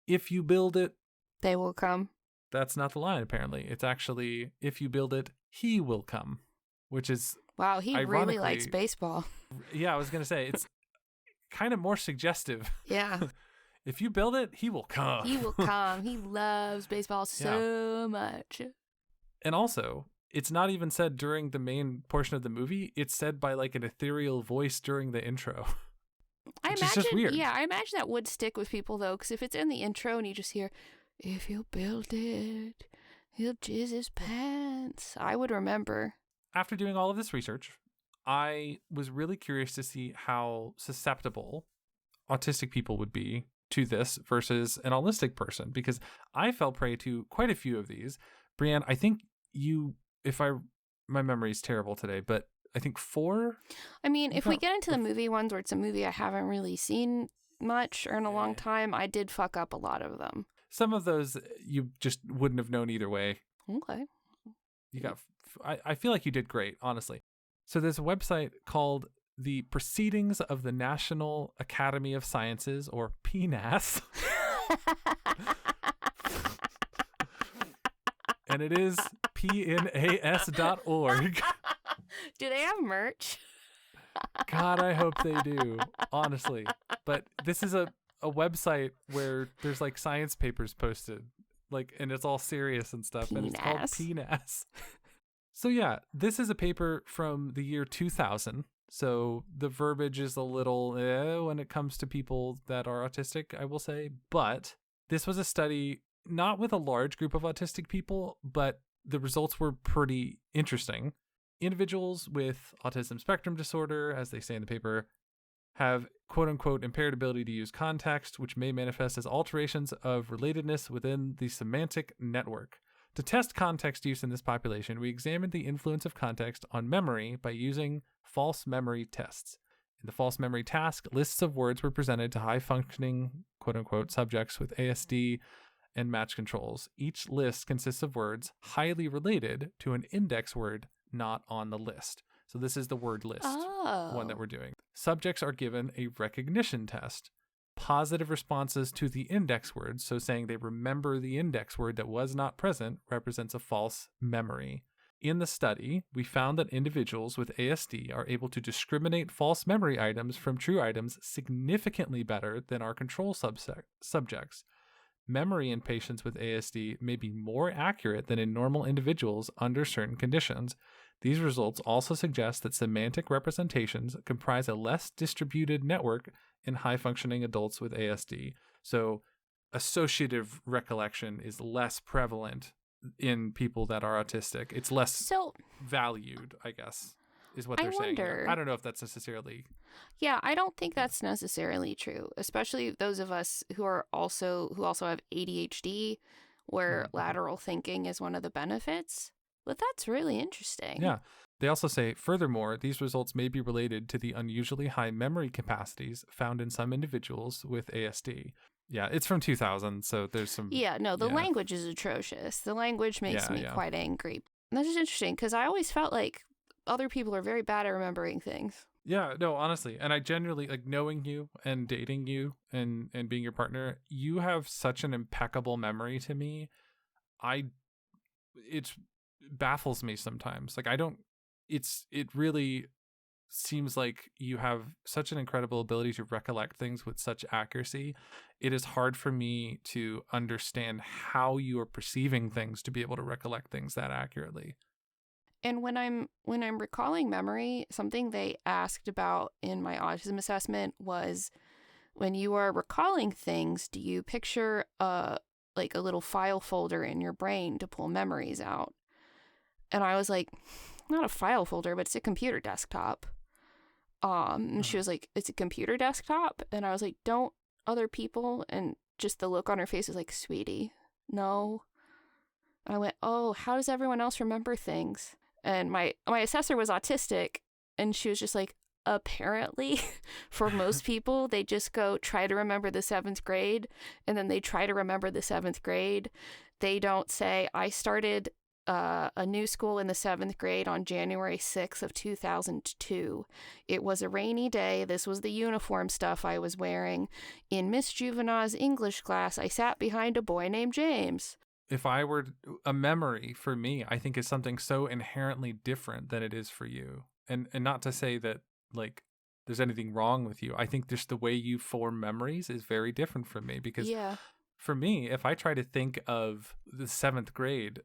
if you build it, they will come. That's not the line, apparently. It's actually, if you build it, he will come, which is... Wow, he really likes baseball. Yeah, I was going to say, it's kind of more suggestive. Yeah. If you build it, he will come. He will come. He loves baseball so much. And also, it's not even said during the main portion of the movie. It's said by like an ethereal voice during the intro. I Which imagine, is just weird. Yeah, I imagine that would stick with people though, because if it's in the intro and you just hear, if you build it, he'll jizz his pants, I would remember. After doing all of this research, I was really curious to see how susceptible autistic people would be to this versus an autistic person, because I fell prey to quite a few of these. Brianne, I think my memory is terrible today, but I think 4. I mean, if we get into the movie ones where it's a movie I haven't really seen much or in a long time, I did fuck up a lot of them. Some of those you just wouldn't have known either way. Okay. You got. I feel like you did great, honestly. So there's a website called the Proceedings of the National Academy of Sciences, or PNAS. And it is pnas.org. Do they have merch? God, I hope they do, honestly. But this is a website where there's like science papers posted, like, and it's all serious and stuff. PNAS. And it's called PNAS. So yeah, this is a paper from the year 2000. So the verbiage is a little when it comes to people that are autistic, I will say. But this was a study not with a large group of autistic people, but the results were pretty interesting. Individuals with autism spectrum disorder, as they say in the paper, have quote-unquote impaired ability to use context, which may manifest as alterations of relatedness within the semantic network. To test context use in this population, we examined the influence of context on memory by using false memory tests. In the false memory task, lists of words were presented to high-functioning quote-unquote subjects with ASD and match controls. Each list consists of words highly related to an index word not on the list. So this is the word list, one that we're doing. Subjects are given a recognition test. Positive responses to the index word, so saying they remember the index word that was not present, represents a false memory. In the study, we found that individuals with ASD are able to discriminate false memory items from true items significantly better than our control subjects. Memory in patients with ASD may be more accurate than in normal individuals under certain conditions. These results also suggest that semantic representations comprise a less distributed network in high-functioning adults with ASD. So associative recollection is less prevalent in people that are autistic. It's less valued, I guess, is what they're saying. I don't know if that's necessarily... Yeah, I don't think that's necessarily true, especially those of us who also have ADHD, where lateral thinking is one of the benefits. But that's really interesting. Yeah. They also say, furthermore, these results may be related to the unusually high memory capacities found in some individuals with ASD. Yeah, it's from 2000, so there's some... Yeah, no, the language is atrocious. The language makes me quite angry. And that's just interesting, because I always felt like other people are very bad at remembering things. Yeah, no, honestly. And I genuinely, like, knowing you and dating you and being your partner, you have such an impeccable memory to me. It baffles me sometimes. Like, it really seems like you have such an incredible ability to recollect things with such accuracy. It is hard for me to understand how you are perceiving things to be able to recollect things that accurately. And when I'm recalling memory, something they asked about in my autism assessment was, when you are recalling things, do you picture like a little file folder in your brain to pull memories out? And I was like, not a file folder, but it's a computer desktop. And she was like, it's a computer desktop? And I was like, don't other people? And just the look on her face was like, sweetie, no. And I went, oh, how does everyone else remember things? And my assessor was autistic, and she was just like, apparently, for most people, they just go try to remember the 7th grade, and then they try to remember the 7th grade. They don't say, I started a new school in the 7th grade on January 6th of 2002. It was a rainy day. This was the uniform stuff I was wearing. In Miss Juvenau's English class, I sat behind a boy named James. If I were a memory for me, I think is something so inherently different than it is for you. And not to say that like there's anything wrong with you. I think just the way you form memories is very different from me, because for me, if I try to think of the 7th grade,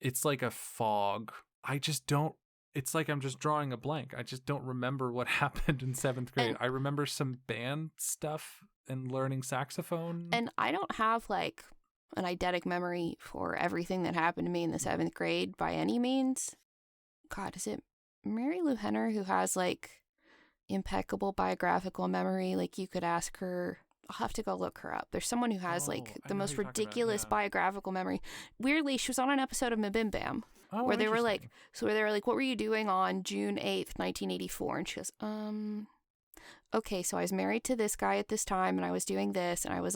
it's like a fog. I just don't, it's like I'm just drawing a blank. I just don't remember what happened in 7th grade. I remember some band stuff and learning saxophone. And I don't have like an eidetic memory for everything that happened to me in the 7th grade by any means. God, is it Mary Lou Henner who has like impeccable biographical memory? Like you could ask her. I'll have to go look her up. There's someone who has like the most ridiculous biographical memory. Weirdly, she was on an episode of Mabim Bam where they were like, what were you doing on June 8th, 1984? And she goes, okay, so I was married to this guy at this time, and I was doing this, and I was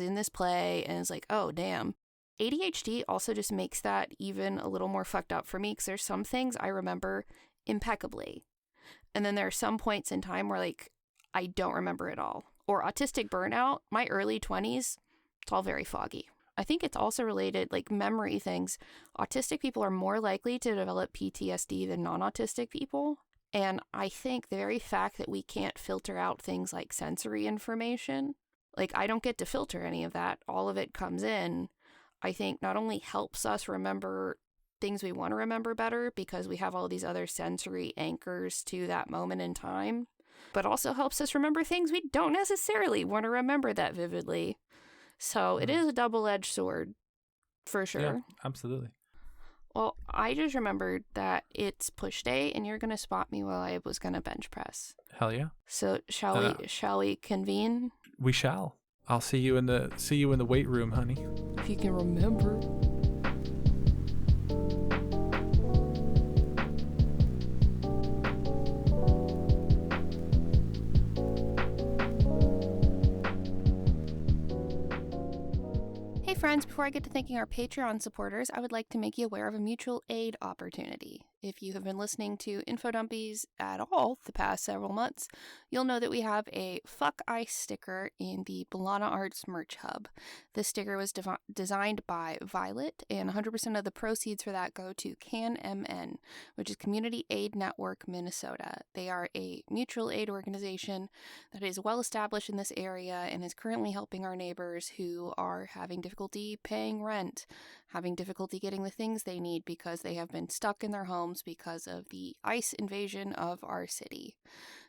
in this play, and it's like, oh, damn. ADHD also just makes that even a little more fucked up for me, because there's some things I remember impeccably. And then there are some points in time where, like, I don't remember it all. Or autistic burnout, my early 20s, it's all very foggy. I think it's also related, like memory things. Autistic people are more likely to develop PTSD than non-autistic people. And I think the very fact that we can't filter out things like sensory information, like I don't get to filter any of that, all of it comes in, I think not only helps us remember things we want to remember better because we have all these other sensory anchors to that moment in time, but also helps us remember things we don't necessarily want to remember that vividly. So it is a double-edged sword, for sure. Yeah, absolutely. Well, I just remembered that it's push day, and you're gonna spot me while I was gonna bench press. Hell yeah! So shall we convene? We shall. I'll see you in the weight room, honey. If you can remember. Hey friends, before I get to thanking our Patreon supporters, I would like to make you aware of a mutual aid opportunity. If you have been listening to Infodumpies at all the past several months, you'll know that we have a Fuck Ice sticker in the Bologna Arts merch hub. This sticker was designed by Violet, and 100% of the proceeds for that go to CanMN, which is Community Aid Network Minnesota. They are a mutual aid organization that is well established in this area and is currently helping our neighbors who are having difficulty paying rent, having difficulty getting the things they need because they have been stuck in their homes because of the ICE invasion of our city.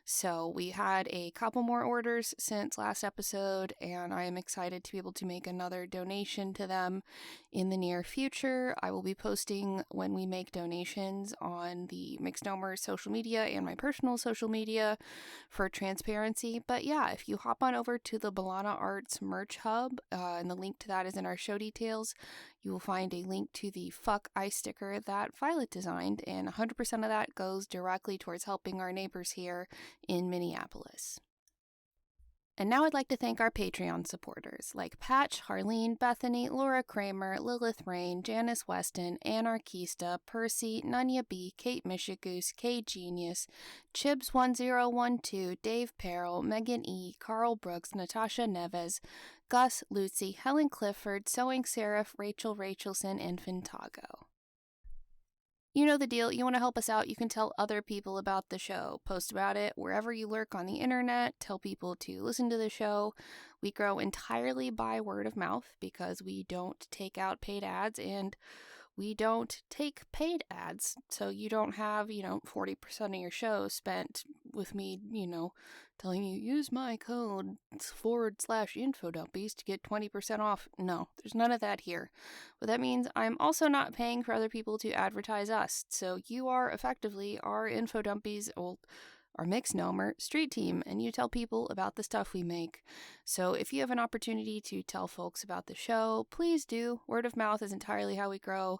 So we had a couple more orders since last episode, and I am excited to be able to make another donation to them in the near future. I will be posting when we make donations on the Mixnomer social media and my personal social media for transparency. But yeah, if you hop on over to the Bologna Arts merch hub, and the link to that is in our show details, you will find a link to the Fuck Ice sticker that Violet designed, and 100% of that goes directly towards helping our neighbors here in Minneapolis. And now I'd like to thank our Patreon supporters like Patch, Harleen, Bethany, Laura Kramer, Lilith Rain, Janice Weston, Anarchista, Percy, Nunya B, Kate Mishigoose, K Genius, Chibs1012, Dave Perrell, Megan E, Carl Brooks, Natasha Neves, Gus, Lucy, Helen Clifford, Sewing Seraph, Rachel Rachelson, and Fintago. You know the deal. You want to help us out, you can tell other people about the show. Post about it wherever you lurk on the internet. Tell people to listen to the show. We grow entirely by word of mouth because we don't take out paid ads, and we don't take paid ads. So you don't have, 40% of your show spent with me, telling you use my code /Infodumpies to get 20% off. No, there's none of that here. But that means I'm also not paying for other people to advertise us. So you are effectively our Infodumpies, our Misnomer street team, and you tell people about the stuff we make. So if you have an opportunity to tell folks about the show, please do. Word of mouth is entirely how we grow,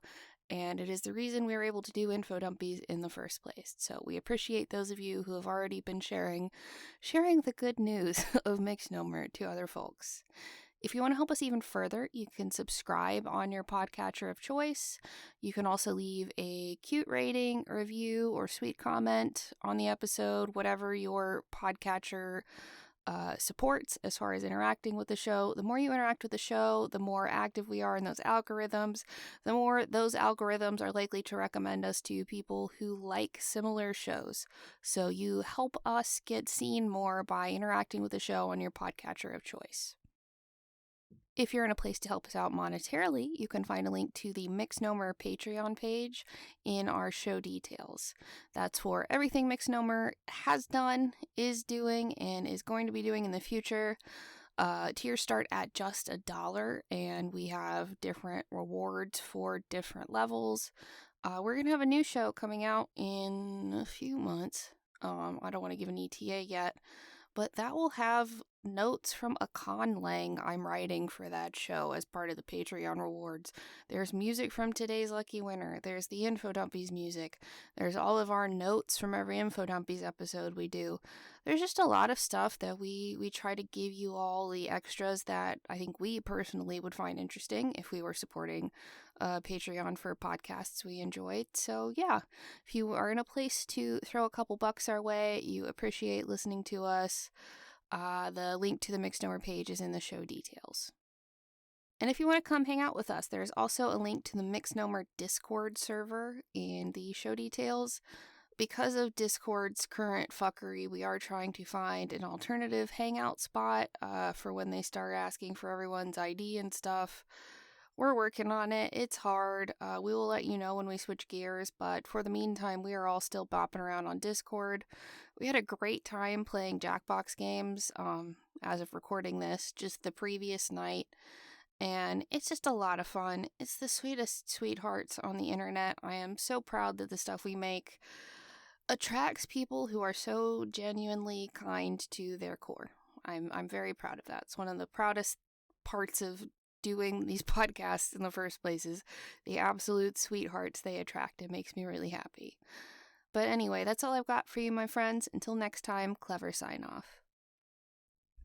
and it is the reason we were able to do Infodumpies in the first place. So we appreciate those of you who have already been sharing the good news of Misnomer to other folks. If you want to help us even further, you can subscribe on your podcatcher of choice. You can also leave a cute rating, review, or sweet comment on the episode, whatever your podcatcher supports as far as interacting with the show. The more you interact with the show, the more active we are in those algorithms, the more those algorithms are likely to recommend us to people who like similar shows. So you help us get seen more by interacting with the show on your podcatcher of choice. If you're in a place to help us out monetarily, you can find a link to the Misnomer Patreon page in our show details. That's for everything Misnomer has done, is doing, and is going to be doing in the future. Tiers start at just $1, and we have different rewards for different levels. We're going to have a new show coming out in a few months. I don't want to give an ETA yet, but that will have notes from a conlang I'm writing for that show as part of the Patreon rewards. There's music from today's lucky winner. There's the Infodumpies music. There's all of our notes from every Infodumpies episode we do. There's just a lot of stuff that we try to give you all the extras that I think we personally would find interesting if we were supporting Patreon for podcasts we enjoyed. So yeah, if you are in a place to throw a couple bucks our way, you appreciate listening to us, the link to the Misnomer page is in the show details. And if you want to come hang out with us, there's also a link to the Misnomer Discord server in the show details. Because of Discord's current fuckery, we are trying to find an alternative hangout spot for when they start asking for everyone's ID and stuff. We're working on it. It's hard. We will let you know when we switch gears, but for the meantime, we are all still bopping around on Discord. We had a great time playing Jackbox games, as of recording this, just the previous night, and it's just a lot of fun. It's the sweetest sweethearts on the internet. I am so proud that the stuff we make attracts people who are so genuinely kind to their core. I'm very proud of that. It's one of the proudest parts of doing these podcasts in the first place is the absolute sweethearts they attract. It makes me really happy. But anyway, that's all I've got for you, my friends. Until next time, clever sign off.